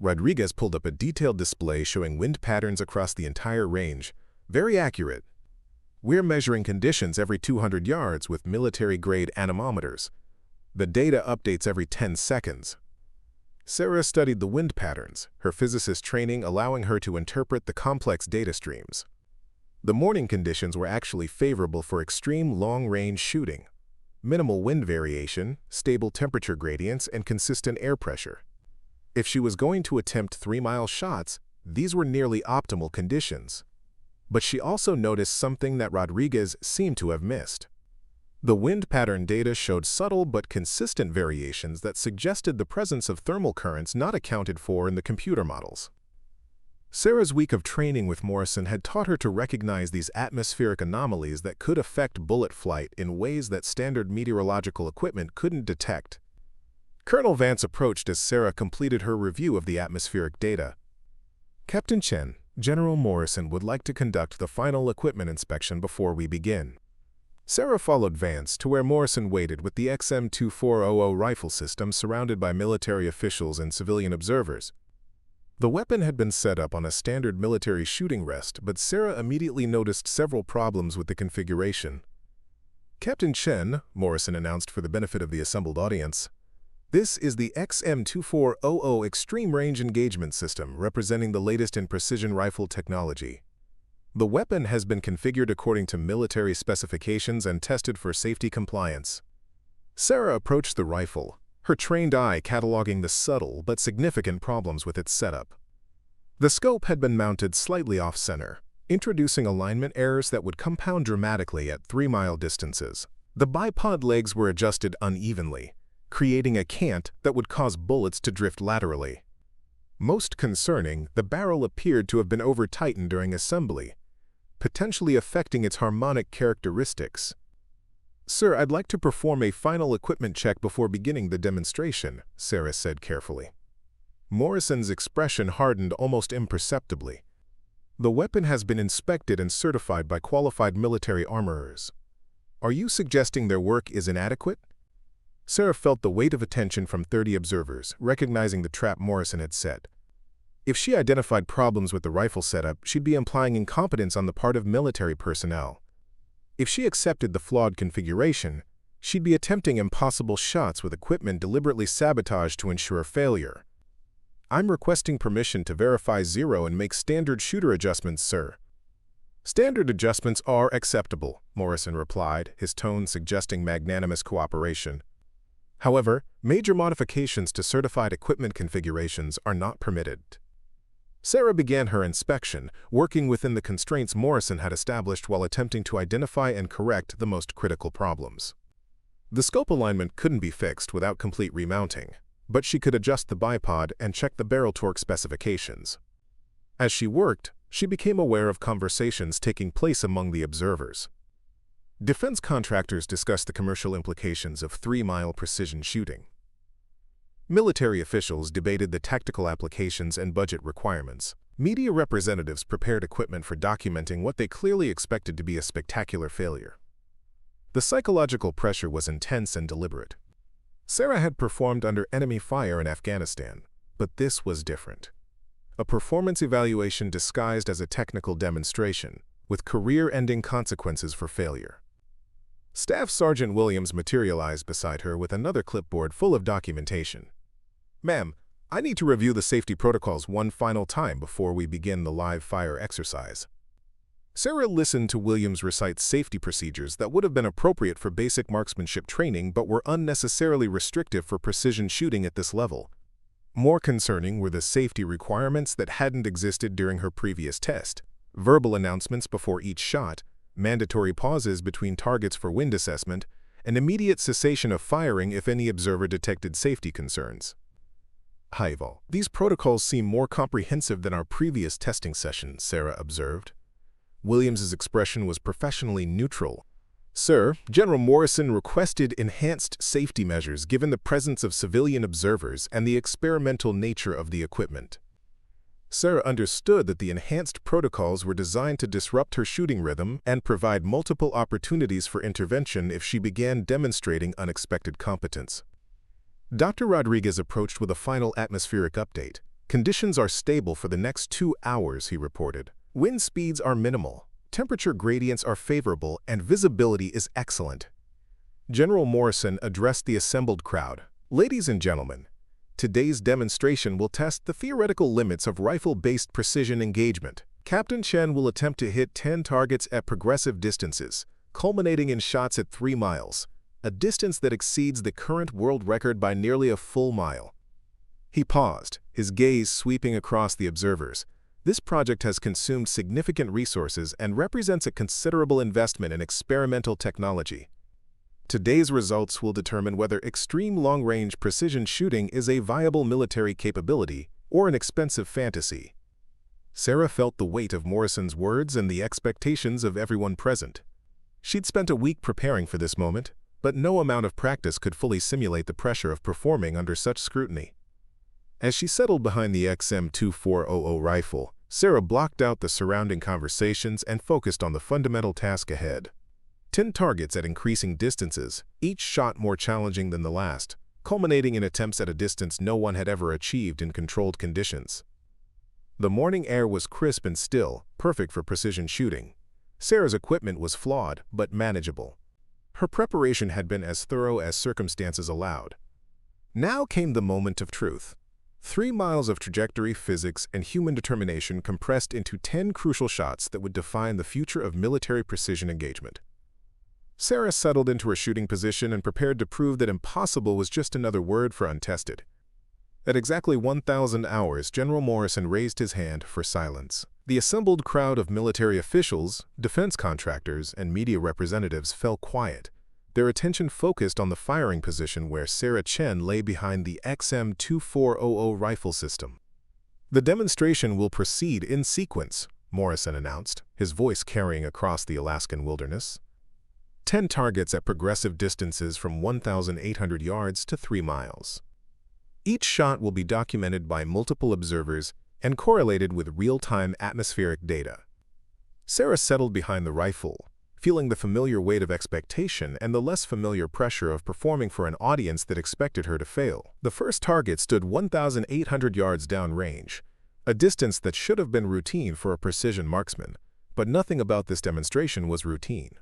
Rodriguez pulled up a detailed display showing wind patterns across the entire range. "Very accurate. We're measuring conditions every 200 yards with military-grade anemometers. The data updates every 10 seconds. Sarah studied the wind patterns, her physicist training allowing her to interpret the complex data streams. The morning conditions were actually favorable for extreme long-range shooting. Minimal wind variation, stable temperature gradients, and consistent air pressure. If she was going to attempt 3-mile shots, these were nearly optimal conditions. But she also noticed something that Rodriguez seemed to have missed. The wind pattern data showed subtle but consistent variations that suggested the presence of thermal currents not accounted for in the computer models. Sarah's week of training with Morrison had taught her to recognize these atmospheric anomalies that could affect bullet flight in ways that standard meteorological equipment couldn't detect. Colonel Vance approached as Sarah completed her review of the atmospheric data. "Captain Chen, General Morrison would like to conduct the final equipment inspection before we begin." Sarah followed Vance to where Morrison waited with the XM2400 rifle system surrounded by military officials and civilian observers. The weapon had been set up on a standard military shooting rest, but Sarah immediately noticed several problems with the configuration. "Captain Chen," Morrison announced for the benefit of the assembled audience, "this is the XM2400 Extreme Range Engagement System representing the latest in precision rifle technology. The weapon has been configured according to military specifications and tested for safety compliance." Sarah approached the rifle, her trained eye cataloging the subtle but significant problems with its setup. The scope had been mounted slightly off-center, introducing alignment errors that would compound dramatically at 3-mile distances. The bipod legs were adjusted unevenly, creating a cant that would cause bullets to drift laterally. Most concerning, the barrel appeared to have been over-tightened during assembly, potentially affecting its harmonic characteristics. "Sir, I'd like to perform a final equipment check before beginning the demonstration," Sarah said carefully. Morrison's expression hardened almost imperceptibly. "The weapon has been inspected and certified by qualified military armorers. Are you suggesting their work is inadequate?" Sarah felt the weight of attention from 30 observers, recognizing the trap Morrison had set. If she identified problems with the rifle setup, she'd be implying incompetence on the part of military personnel. If she accepted the flawed configuration, she'd be attempting impossible shots with equipment deliberately sabotaged to ensure failure. "I'm requesting permission to verify zero and make standard shooter adjustments, sir." "Standard adjustments are acceptable," Morrison replied, his tone suggesting magnanimous cooperation. "However, major modifications to certified equipment configurations are not permitted." Sarah began her inspection, working within the constraints Morrison had established while attempting to identify and correct the most critical problems. The scope alignment couldn't be fixed without complete remounting, but she could adjust the bipod and check the barrel torque specifications. As she worked, she became aware of conversations taking place among the observers. Defense contractors discussed the commercial implications of 3-mile precision shooting. Military officials debated the tactical applications and budget requirements. Media representatives prepared equipment for documenting what they clearly expected to be a spectacular failure. The psychological pressure was intense and deliberate. Sarah had performed under enemy fire in Afghanistan, but this was different. A performance evaluation disguised as a technical demonstration, with career-ending consequences for failure. Staff Sergeant Williams materialized beside her with another clipboard full of documentation. "Ma'am, I need to review the safety protocols one final time before we begin the live fire exercise." Sarah listened to Williams recite safety procedures that would have been appropriate for basic marksmanship training but were unnecessarily restrictive for precision shooting at this level. More concerning were the safety requirements that hadn't existed during her previous test: verbal announcements before each shot, mandatory pauses between targets for wind assessment, and immediate cessation of firing if any observer detected safety concerns. "Haival, these protocols seem more comprehensive than our previous testing session," Sarah observed. Williams's expression was professionally neutral. "Sir, General Morrison requested enhanced safety measures given the presence of civilian observers and the experimental nature of the equipment." Sarah understood that the enhanced protocols were designed to disrupt her shooting rhythm and provide multiple opportunities for intervention if she began demonstrating unexpected competence. Dr. Rodriguez approached with a final atmospheric update. "Conditions are stable for the next 2 hours," he reported. "Wind speeds are minimal, temperature gradients are favorable, and visibility is excellent." General Morrison addressed the assembled crowd. "Ladies and gentlemen, today's demonstration will test the theoretical limits of rifle-based precision engagement. Captain Chen will attempt to hit 10 targets at progressive distances, culminating in shots at 3 miles, a distance that exceeds the current world record by nearly a full mile." He paused, his gaze sweeping across the observers. "This project has consumed significant resources and represents a considerable investment in experimental technology. Today's results will determine whether extreme long-range precision shooting is a viable military capability or an expensive fantasy." Sarah felt the weight of Morrison's words and the expectations of everyone present. She'd spent a week preparing for this moment, but no amount of practice could fully simulate the pressure of performing under such scrutiny. As she settled behind the XM2400 rifle, Sarah blocked out the surrounding conversations and focused on the fundamental task ahead. 10 targets at increasing distances, each shot more challenging than the last, culminating in attempts at a distance no one had ever achieved in controlled conditions. The morning air was crisp and still, perfect for precision shooting. Sarah's equipment was flawed, but manageable. Her preparation had been as thorough as circumstances allowed. Now came the moment of truth. 3 miles of trajectory, physics, and human determination compressed into 10 crucial shots that would define the future of military precision engagement. Sarah settled into her shooting position and prepared to prove that impossible was just another word for untested. At exactly 1,000 hours, General Morrison raised his hand for silence. The assembled crowd of military officials, defense contractors, and media representatives fell quiet, their attention focused on the firing position where Sarah Chen lay behind the XM-2400 rifle system. "The demonstration will proceed in sequence," Morrison announced, his voice carrying across the Alaskan wilderness. 10 targets at progressive distances from 1,800 yards to 3 miles. Each shot will be documented by multiple observers and correlated with real-time atmospheric data. Sarah settled behind the rifle, feeling the familiar weight of expectation and the less familiar pressure of performing for an audience that expected her to fail. The first target stood 1,800 yards downrange, a distance that should have been routine for a precision marksman, but nothing about this demonstration was routine.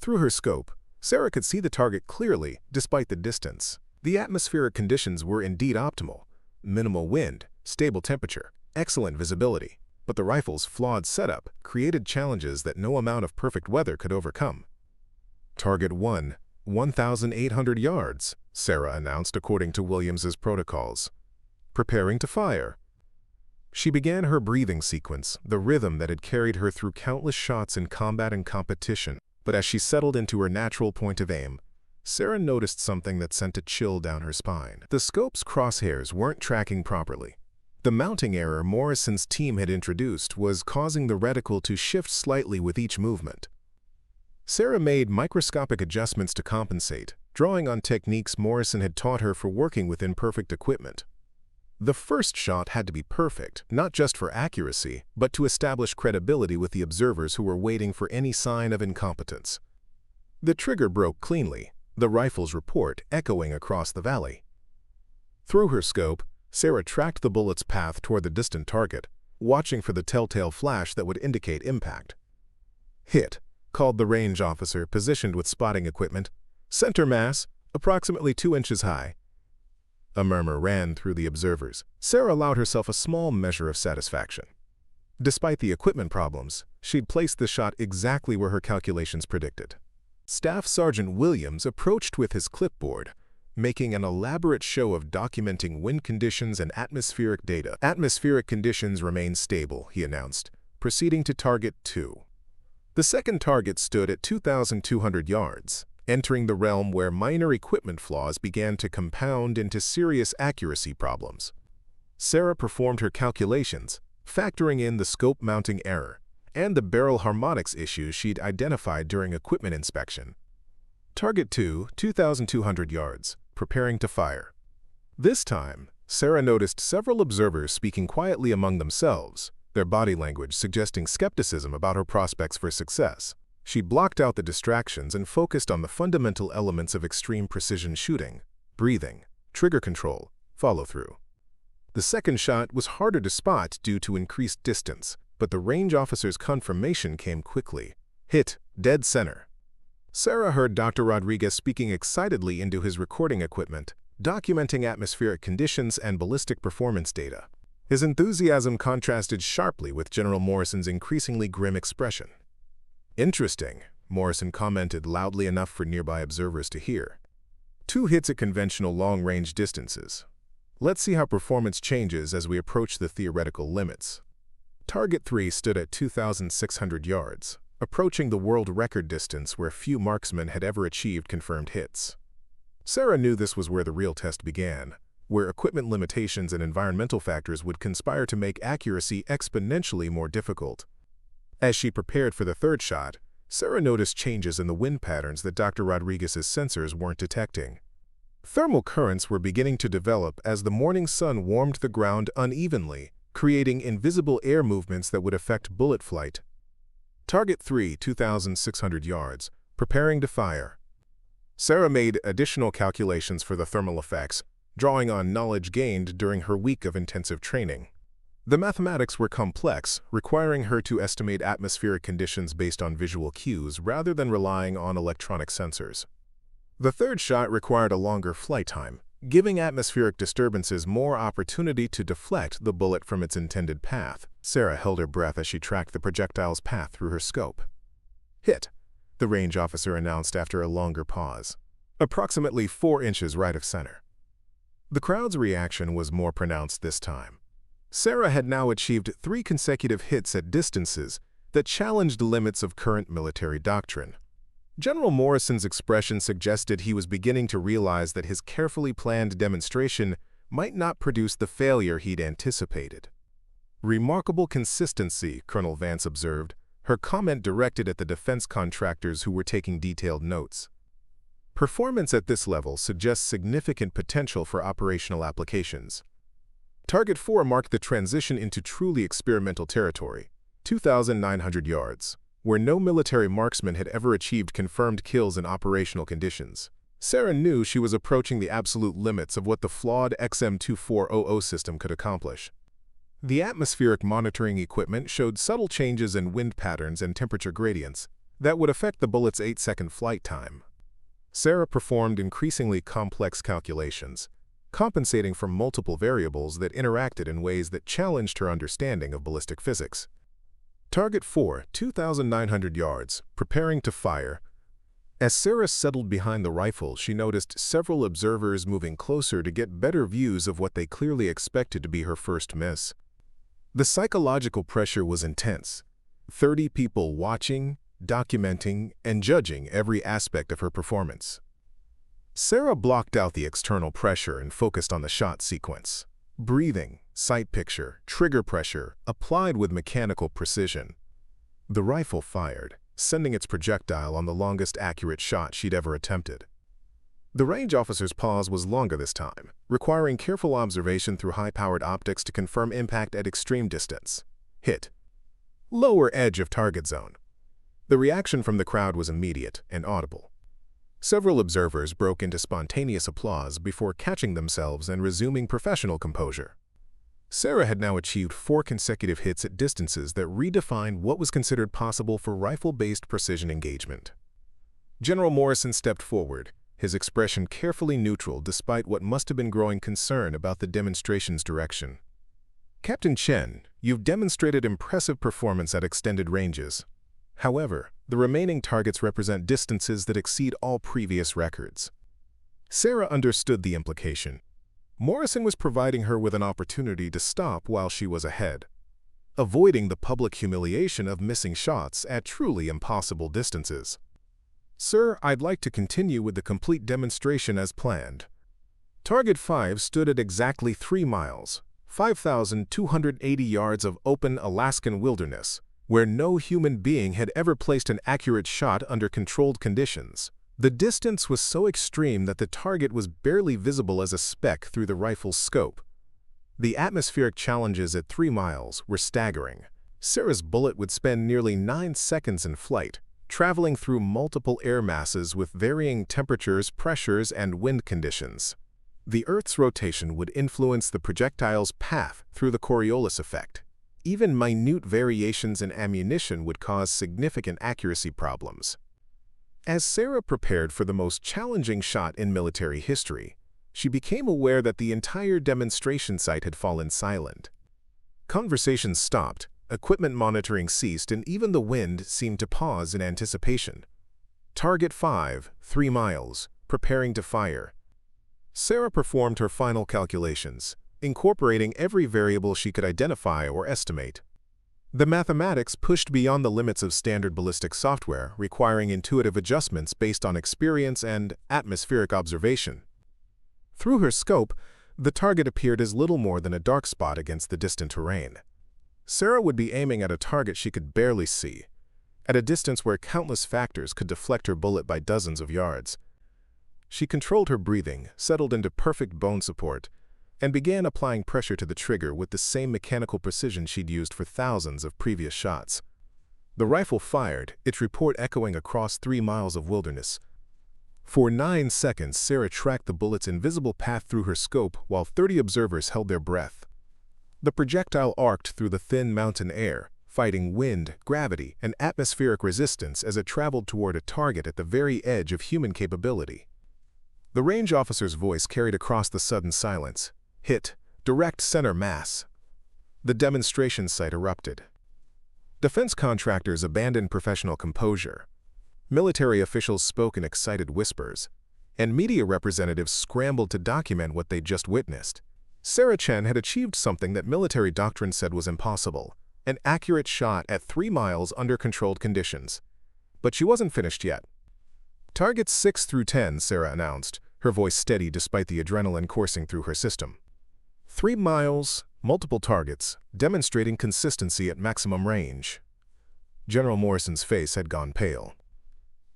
Through her scope, Sarah could see the target clearly despite the distance. The atmospheric conditions were indeed optimal: minimal wind, stable temperature, excellent visibility. But the rifle's flawed setup created challenges that no amount of perfect weather could overcome. "Target 1, 1,800 yards, Sarah announced according to Williams's protocols. "Preparing to fire." She began her breathing sequence, the rhythm that had carried her through countless shots in combat and competition. But as she settled into her natural point of aim, Sarah noticed something that sent a chill down her spine. The scope's crosshairs weren't tracking properly. The mounting error Morrison's team had introduced was causing the reticle to shift slightly with each movement. Sarah made microscopic adjustments to compensate, drawing on techniques Morrison had taught her for working with imperfect equipment. The first shot had to be perfect, not just for accuracy, but to establish credibility with the observers who were waiting for any sign of incompetence. The trigger broke cleanly, the rifle's report echoing across the valley. Through her scope, Sarah tracked the bullet's path toward the distant target, watching for the telltale flash that would indicate impact. "Hit," called the range officer positioned with spotting equipment. "Center mass, approximately 2 inches high." A murmur ran through the observers. Sarah allowed herself a small measure of satisfaction. Despite the equipment problems, she'd placed the shot exactly where her calculations predicted. Staff Sergeant Williams approached with his clipboard, making an elaborate show of documenting wind conditions and atmospheric data. "Atmospheric conditions remain stable," he announced, proceeding to target 2. The second target stood at 2,200 yards, entering the realm where minor equipment flaws began to compound into serious accuracy problems. Sarah performed her calculations, factoring in the scope mounting error and the barrel harmonics issues she'd identified during equipment inspection. Target 2, 2,200 yards, preparing to fire. This time, Sarah noticed several observers speaking quietly among themselves, their body language suggesting skepticism about her prospects for success. She blocked out the distractions and focused on the fundamental elements of extreme precision shooting: breathing, trigger control, follow-through. The second shot was harder to spot due to increased distance, but the range officer's confirmation came quickly. "Hit, dead center." Sarah heard Dr. Rodriguez speaking excitedly into his recording equipment, documenting atmospheric conditions and ballistic performance data. His enthusiasm contrasted sharply with General Morrison's increasingly grim expression. "Interesting," Morrison commented loudly enough for nearby observers to hear. 2 hits at conventional long-range distances. Let's see how performance changes as we approach the theoretical limits." Target 3 stood at 2,600 yards, approaching the world record distance where few marksmen had ever achieved confirmed hits. Sarah knew this was where the real test began, where equipment limitations and environmental factors would conspire to make accuracy exponentially more difficult. As she prepared for the third shot, Sarah noticed changes in the wind patterns that Dr. Rodriguez's sensors weren't detecting. Thermal currents were beginning to develop as the morning sun warmed the ground unevenly, creating invisible air movements that would affect bullet flight. Target 3, 2,600 yards, preparing to fire. Sarah made additional calculations for the thermal effects, drawing on knowledge gained during her week of intensive training. The mathematics were complex, requiring her to estimate atmospheric conditions based on visual cues rather than relying on electronic sensors. The third shot required a longer flight time, giving atmospheric disturbances more opportunity to deflect the bullet from its intended path. Sarah held her breath as she tracked the projectile's path through her scope. "Hit," the range officer announced after a longer pause. "Approximately 4 inches right of center." The crowd's reaction was more pronounced this time. Sarah had now achieved 3 consecutive hits at distances that challenged the limits of current military doctrine. General Morrison's expression suggested he was beginning to realize that his carefully planned demonstration might not produce the failure he'd anticipated. "Remarkable consistency," Colonel Vance observed, her comment directed at the defense contractors who were taking detailed notes. "Performance at this level suggests significant potential for operational applications." Target 4 marked the transition into truly experimental territory, 2,900 yards, where no military marksman had ever achieved confirmed kills in operational conditions. Sarah knew she was approaching the absolute limits of what the flawed XM2400 system could accomplish. The atmospheric monitoring equipment showed subtle changes in wind patterns and temperature gradients that would affect the bullet's 8-second flight time. Sarah performed increasingly complex calculations, compensating for multiple variables that interacted in ways that challenged her understanding of ballistic physics. Target 4, 2,900 yards, preparing to fire. As Sarah settled behind the rifle, she noticed several observers moving closer to get better views of what they clearly expected to be her first miss. The psychological pressure was intense. 30 people watching, documenting, and judging every aspect of her performance. Sarah blocked out the external pressure and focused on the shot sequence. Breathing, sight picture, trigger pressure, applied with mechanical precision. The rifle fired, sending its projectile on the longest accurate shot she'd ever attempted. The range officer's pause was longer this time, requiring careful observation through high-powered optics to confirm impact at extreme distance. Hit. Lower edge of target zone. The reaction from the crowd was immediate and audible. Several observers broke into spontaneous applause before catching themselves and resuming professional composure. Sarah had now achieved 4 consecutive hits at distances that redefined what was considered possible for rifle-based precision engagement. General Morrison stepped forward, his expression carefully neutral despite what must have been growing concern about the demonstration's direction. "Captain Chen, you've demonstrated impressive performance at extended ranges. However, the remaining targets represent distances that exceed all previous records." Sarah understood the implication. Morrison was providing her with an opportunity to stop while she was ahead, avoiding the public humiliation of missing shots at truly impossible distances. "Sir, I'd like to continue with the complete demonstration as planned." Target 5 stood at exactly 3 miles, 5,280 yards of open Alaskan wilderness, where no human being had ever placed an accurate shot under controlled conditions. The distance was so extreme that the target was barely visible as a speck through the rifle's scope. The atmospheric challenges at 3 miles were staggering. Sarah's bullet would spend nearly 9 seconds in flight, traveling through multiple air masses with varying temperatures, pressures, and wind conditions. The Earth's rotation would influence the projectile's path through the Coriolis effect. Even minute variations in ammunition would cause significant accuracy problems. As Sarah prepared for the most challenging shot in military history, she became aware that the entire demonstration site had fallen silent. Conversations stopped, equipment monitoring ceased, and even the wind seemed to pause in anticipation. Target 5, 3 miles, preparing to fire. Sarah performed her final calculations, incorporating every variable she could identify or estimate. The mathematics pushed beyond the limits of standard ballistic software, requiring intuitive adjustments based on experience and atmospheric observation. Through her scope, the target appeared as little more than a dark spot against the distant terrain. Sarah would be aiming at a target she could barely see, at a distance where countless factors could deflect her bullet by dozens of yards. She controlled her breathing, settled into perfect bone support, and began applying pressure to the trigger with the same mechanical precision she'd used for thousands of previous shots. The rifle fired, its report echoing across 3 miles of wilderness. For 9 seconds, Sarah tracked the bullet's invisible path through her scope while 30 observers held their breath. The projectile arced through the thin mountain air, fighting wind, gravity, and atmospheric resistance as it traveled toward a target at the very edge of human capability. The range officer's voice carried across the sudden silence. "Hit, direct center mass." The demonstration site erupted. Defense contractors abandoned professional composure. Military officials spoke in excited whispers, and media representatives scrambled to document what they'd just witnessed. Sarah Chen had achieved something that military doctrine said was impossible, an accurate shot at 3 miles under controlled conditions. But she wasn't finished yet. Targets 6 through 10, Sarah announced, her voice steady despite the adrenaline coursing through her system. 3 miles, multiple targets, demonstrating consistency at maximum range. General Morrison's face had gone pale.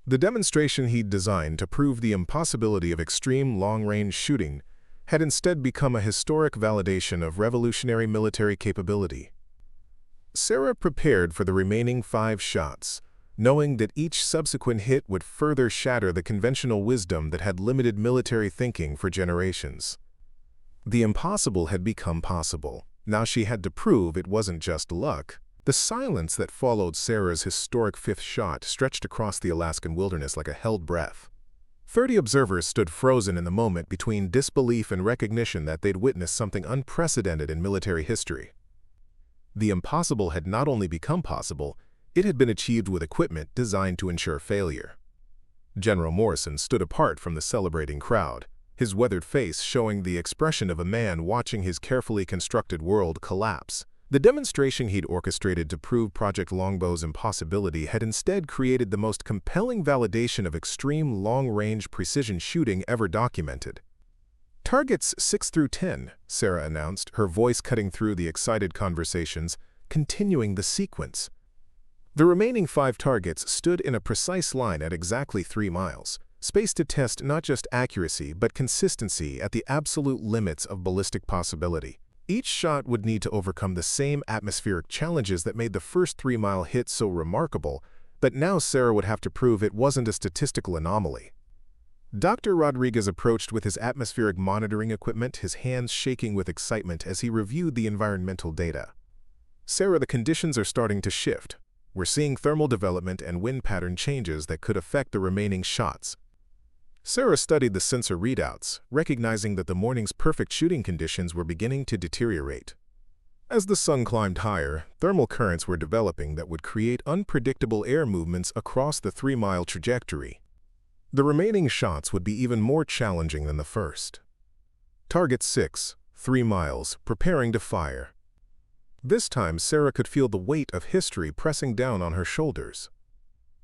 The demonstration he'd designed to prove the impossibility of extreme long-range shooting had instead become a historic validation of revolutionary military capability. Sarah prepared for the remaining 5 shots, knowing that each subsequent hit would further shatter the conventional wisdom that had limited military thinking for generations. The impossible had become possible. Now she had to prove it wasn't just luck. The silence that followed Sarah's historic 5th shot stretched across the Alaskan wilderness like a held breath. 30 observers stood frozen in the moment between disbelief and recognition that they'd witnessed something unprecedented in military history. The impossible had not only become possible, it had been achieved with equipment designed to ensure failure. General Morrison stood apart from the celebrating crowd, his weathered face showing the expression of a man watching his carefully constructed world collapse. The demonstration he'd orchestrated to prove Project Longbow's impossibility had instead created the most compelling validation of extreme long-range precision shooting ever documented. Targets 6 through 10, Sarah announced, her voice cutting through the excited conversations, continuing the sequence. The remaining 5 targets stood in a precise line at exactly 3 miles, spaced to test not just accuracy but consistency at the absolute limits of ballistic possibility. Each shot would need to overcome the same atmospheric challenges that made the first 3-mile hit so remarkable, but now Sarah would have to prove it wasn't a statistical anomaly. Dr. Rodriguez approached with his atmospheric monitoring equipment, his hands shaking with excitement as he reviewed the environmental data. Sarah, the conditions are starting to shift. We're seeing thermal development and wind pattern changes that could affect the remaining shots. Sarah studied the sensor readouts, recognizing that the morning's perfect shooting conditions were beginning to deteriorate. As the sun climbed higher, thermal currents were developing that would create unpredictable air movements across the 3-mile trajectory. The remaining shots would be even more challenging than the first. Target 6, 3 miles, preparing to fire. This time, Sarah could feel the weight of history pressing down on her shoulders.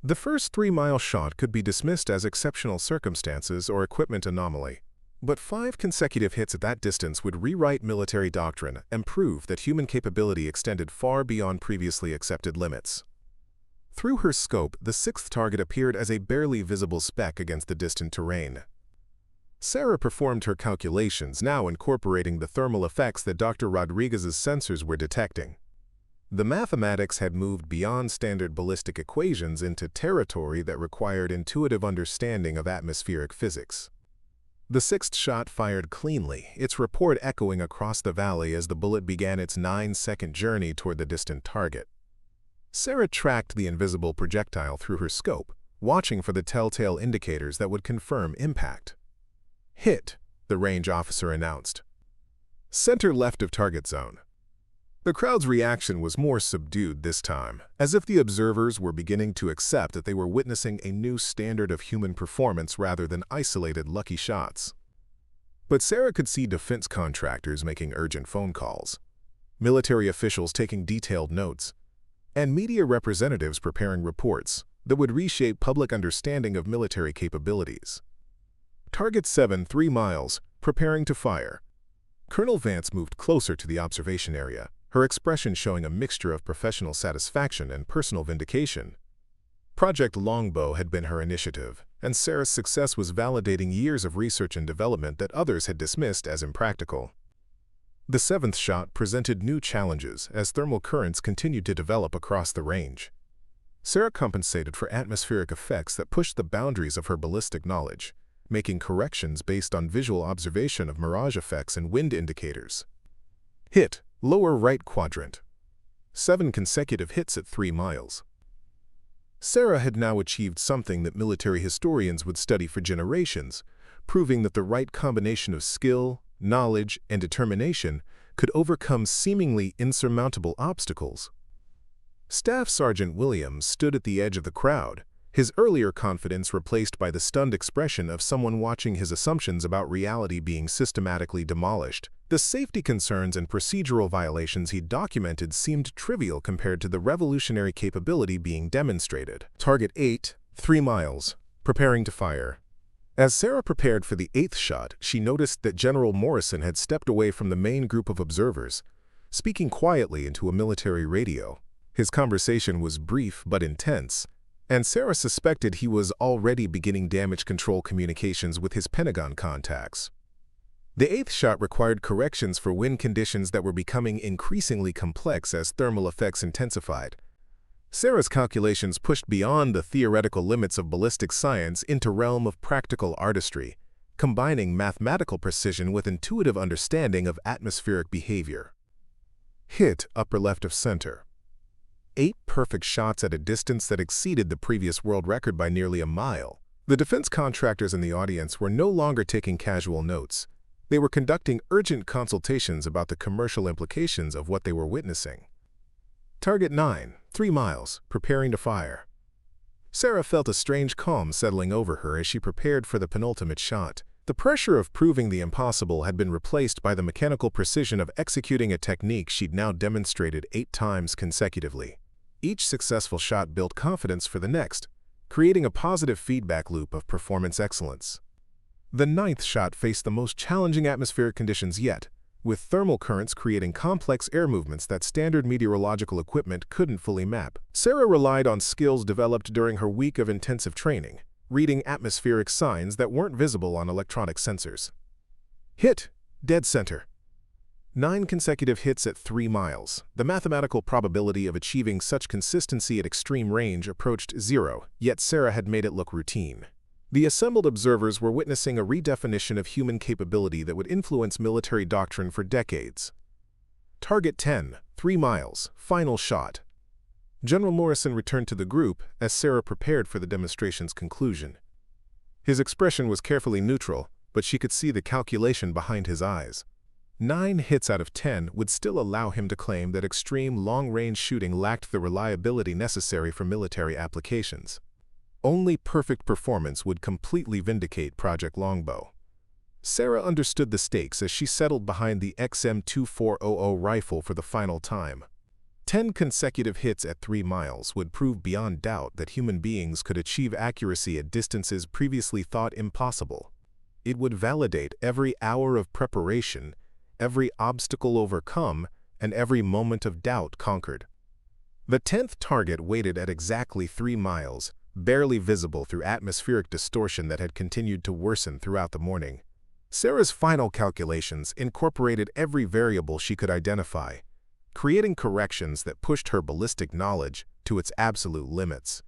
The first 3-mile shot could be dismissed as exceptional circumstances or equipment anomaly, but 5 consecutive hits at that distance would rewrite military doctrine and prove that human capability extended far beyond previously accepted limits. Through her scope, the 6th target appeared as a barely visible speck against the distant terrain. Sarah performed her calculations, now incorporating the thermal effects that Dr. Rodriguez's sensors were detecting. The mathematics had moved beyond standard ballistic equations into territory that required intuitive understanding of atmospheric physics. The 6th shot fired cleanly, its report echoing across the valley as the bullet began its 9-second journey toward the distant target. Sarah tracked the invisible projectile through her scope, watching for the telltale indicators that would confirm impact. Hit, the range officer announced. Center left of target zone. The crowd's reaction was more subdued this time, as if the observers were beginning to accept that they were witnessing a new standard of human performance rather than isolated lucky shots. But Sarah could see defense contractors making urgent phone calls, military officials taking detailed notes, and media representatives preparing reports that would reshape public understanding of military capabilities. Target 7, 3 miles, preparing to fire. Colonel Vance moved closer to the observation area, her expression showing a mixture of professional satisfaction and personal vindication. Project Longbow had been her initiative, and Sarah's success was validating years of research and development that others had dismissed as impractical. The 7th shot presented new challenges as thermal currents continued to develop across the range. Sarah compensated for atmospheric effects that pushed the boundaries of her ballistic knowledge, making corrections based on visual observation of mirage effects and wind indicators. Hit, lower right quadrant. 7 consecutive hits at 3 miles. Sarah had now achieved something that military historians would study for generations, proving that the right combination of skill, knowledge, and determination could overcome seemingly insurmountable obstacles. Staff Sergeant Williams stood at the edge of the crowd, his earlier confidence replaced by the stunned expression of someone watching his assumptions about reality being systematically demolished. The safety concerns and procedural violations he documented seemed trivial compared to the revolutionary capability being demonstrated. Target 8, 3 miles. Preparing to fire. As Sarah prepared for the 8th shot, she noticed that General Morrison had stepped away from the main group of observers, speaking quietly into a military radio. His conversation was brief but intense, and Sarah suspected he was already beginning damage control communications with his Pentagon contacts. The 8th shot required corrections for wind conditions that were becoming increasingly complex as thermal effects intensified. Sarah's calculations pushed beyond the theoretical limits of ballistic science into realm of practical artistry, combining mathematical precision with intuitive understanding of atmospheric behavior. Hit upper left of center. 8 perfect shots at a distance that exceeded the previous world record by nearly a mile. The defense contractors in the audience were no longer taking casual notes. They were conducting urgent consultations about the commercial implications of what they were witnessing. Target 9, 3 miles, preparing to fire. Sarah felt a strange calm settling over her as she prepared for the penultimate shot. The pressure of proving the impossible had been replaced by the mechanical precision of executing a technique she'd now demonstrated 8 times consecutively. Each successful shot built confidence for the next, creating a positive feedback loop of performance excellence. The 9th shot faced the most challenging atmospheric conditions yet, with thermal currents creating complex air movements that standard meteorological equipment couldn't fully map. Sarah relied on skills developed during her week of intensive training, reading atmospheric signs that weren't visible on electronic sensors. Hit, dead center. 9 consecutive hits at 3 miles. The mathematical probability of achieving such consistency at extreme range approached 0, yet Sarah had made it look routine. The assembled observers were witnessing a redefinition of human capability that would influence military doctrine for decades. Target 10, 3 miles, final shot. General Morrison returned to the group as Sarah prepared for the demonstration's conclusion. His expression was carefully neutral, but she could see the calculation behind his eyes. 9 hits out of 10 would still allow him to claim that extreme long-range shooting lacked the reliability necessary for military applications. Only perfect performance would completely vindicate Project Longbow. Sarah understood the stakes as she settled behind the XM2400 rifle for the final time. 10 consecutive hits at 3 miles would prove beyond doubt that human beings could achieve accuracy at distances previously thought impossible. It would validate every hour of preparation, every obstacle overcome, and every moment of doubt conquered. The 10th target waited at exactly 3 miles, barely visible through atmospheric distortion that had continued to worsen throughout the morning. Sarah's final calculations incorporated every variable she could identify, creating corrections that pushed her ballistic knowledge to its absolute limits.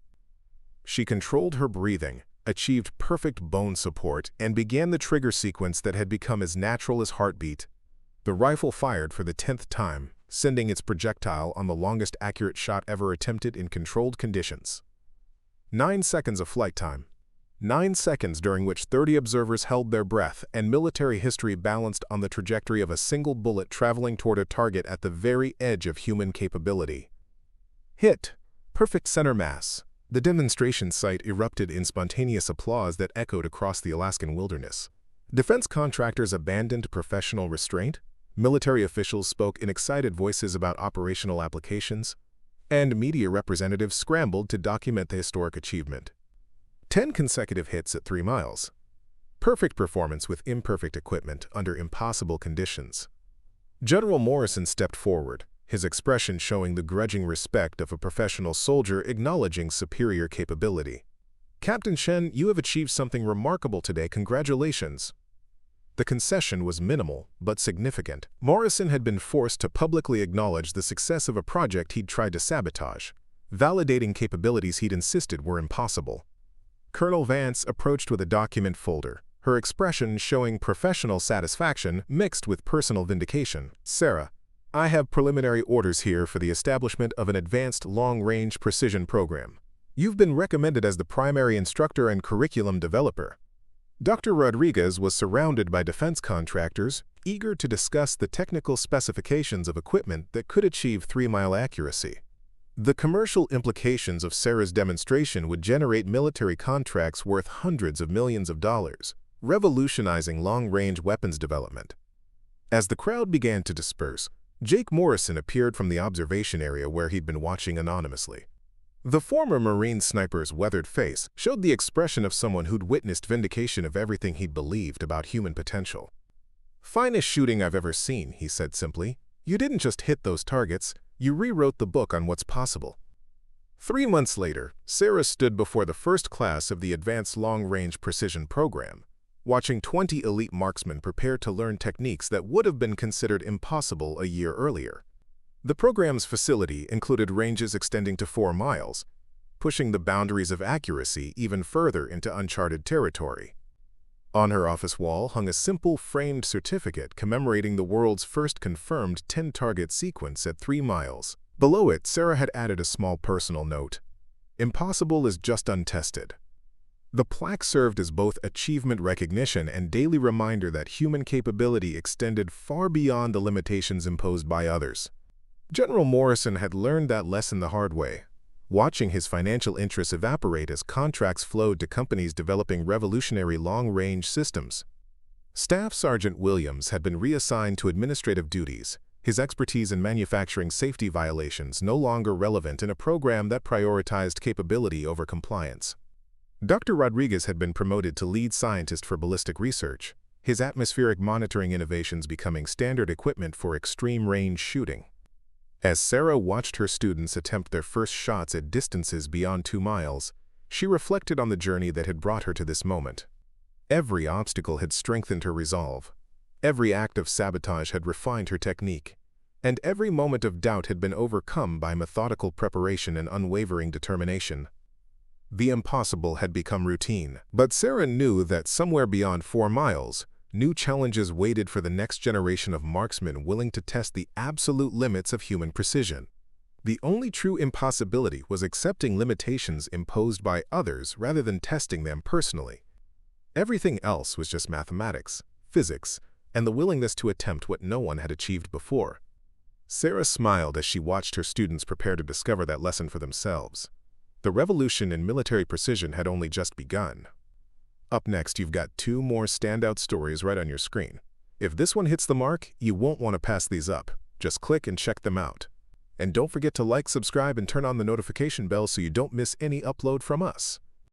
She controlled her breathing, achieved perfect bone support, and began the trigger sequence that had become as natural as heartbeat. The rifle fired for the 10th time, sending its projectile on the longest accurate shot ever attempted in controlled conditions. 9 seconds of flight time. 9 seconds during which 30 observers held their breath and military history balanced on the trajectory of a single bullet traveling toward a target at the very edge of human capability. Hit. Perfect center mass. The demonstration site erupted in spontaneous applause that echoed across the Alaskan wilderness. Defense contractors abandoned professional restraint. Military officials spoke in excited voices about operational applications, and media representatives scrambled to document the historic achievement. 10 consecutive hits at 3 miles. Perfect performance with imperfect equipment under impossible conditions. General Morrison stepped forward, his expression showing the grudging respect of a professional soldier acknowledging superior capability. Captain Chen, you have achieved something remarkable today. Congratulations. The concession was minimal, but significant. Morrison had been forced to publicly acknowledge the success of a project he'd tried to sabotage, validating capabilities he'd insisted were impossible. Colonel Vance approached with a document folder, her expression showing professional satisfaction mixed with personal vindication. Sarah, I have preliminary orders here for the establishment of an advanced long-range precision program. You've been recommended as the primary instructor and curriculum developer. Dr. Rodriguez was surrounded by defense contractors, eager to discuss the technical specifications of equipment that could achieve 3-mile accuracy. The commercial implications of Sarah's demonstration would generate military contracts worth hundreds of millions of dollars, revolutionizing long-range weapons development. As the crowd began to disperse, Jake Morrison appeared from the observation area where he'd been watching anonymously. The former Marine sniper's weathered face showed the expression of someone who'd witnessed vindication of everything he'd believed about human potential. "Finest shooting I've ever seen," he said simply. "You didn't just hit those targets, you rewrote the book on what's possible." 3 months later, Sarah stood before the first class of the Advanced Long-Range Precision Program, watching 20 elite marksmen prepare to learn techniques that would have been considered impossible a year earlier. The program's facility included ranges extending to 4 miles, pushing the boundaries of accuracy even further into uncharted territory. On her office wall hung a simple framed certificate commemorating the world's first confirmed 10-target sequence at 3 miles. Below it, Sarah had added a small personal note: "Impossible is just untested." The plaque served as both achievement recognition and daily reminder that human capability extended far beyond the limitations imposed by others. General Morrison had learned that lesson the hard way, watching his financial interests evaporate as contracts flowed to companies developing revolutionary long-range systems. Staff Sergeant Williams had been reassigned to administrative duties, his expertise in manufacturing safety violations no longer relevant in a program that prioritized capability over compliance. Dr. Rodriguez had been promoted to lead scientist for ballistic research, his atmospheric monitoring innovations becoming standard equipment for extreme-range shooting. As Sarah watched her students attempt their first shots at distances beyond 2 miles, she reflected on the journey that had brought her to this moment. Every obstacle had strengthened her resolve. Every act of sabotage had refined her technique, and every moment of doubt had been overcome by methodical preparation and unwavering determination. The impossible had become routine, but Sarah knew that somewhere beyond 4 miles, new challenges waited for the next generation of marksmen willing to test the absolute limits of human precision. The only true impossibility was accepting limitations imposed by others rather than testing them personally. Everything else was just mathematics, physics, and the willingness to attempt what no one had achieved before. Sarah smiled as she watched her students prepare to discover that lesson for themselves. The revolution in military precision had only just begun. Up next, you've got 2 more standout stories right on your screen. If this one hits the mark, you won't want to pass these up. Just click and check them out. And don't forget to like, subscribe, and turn on the notification bell so you don't miss any upload from us.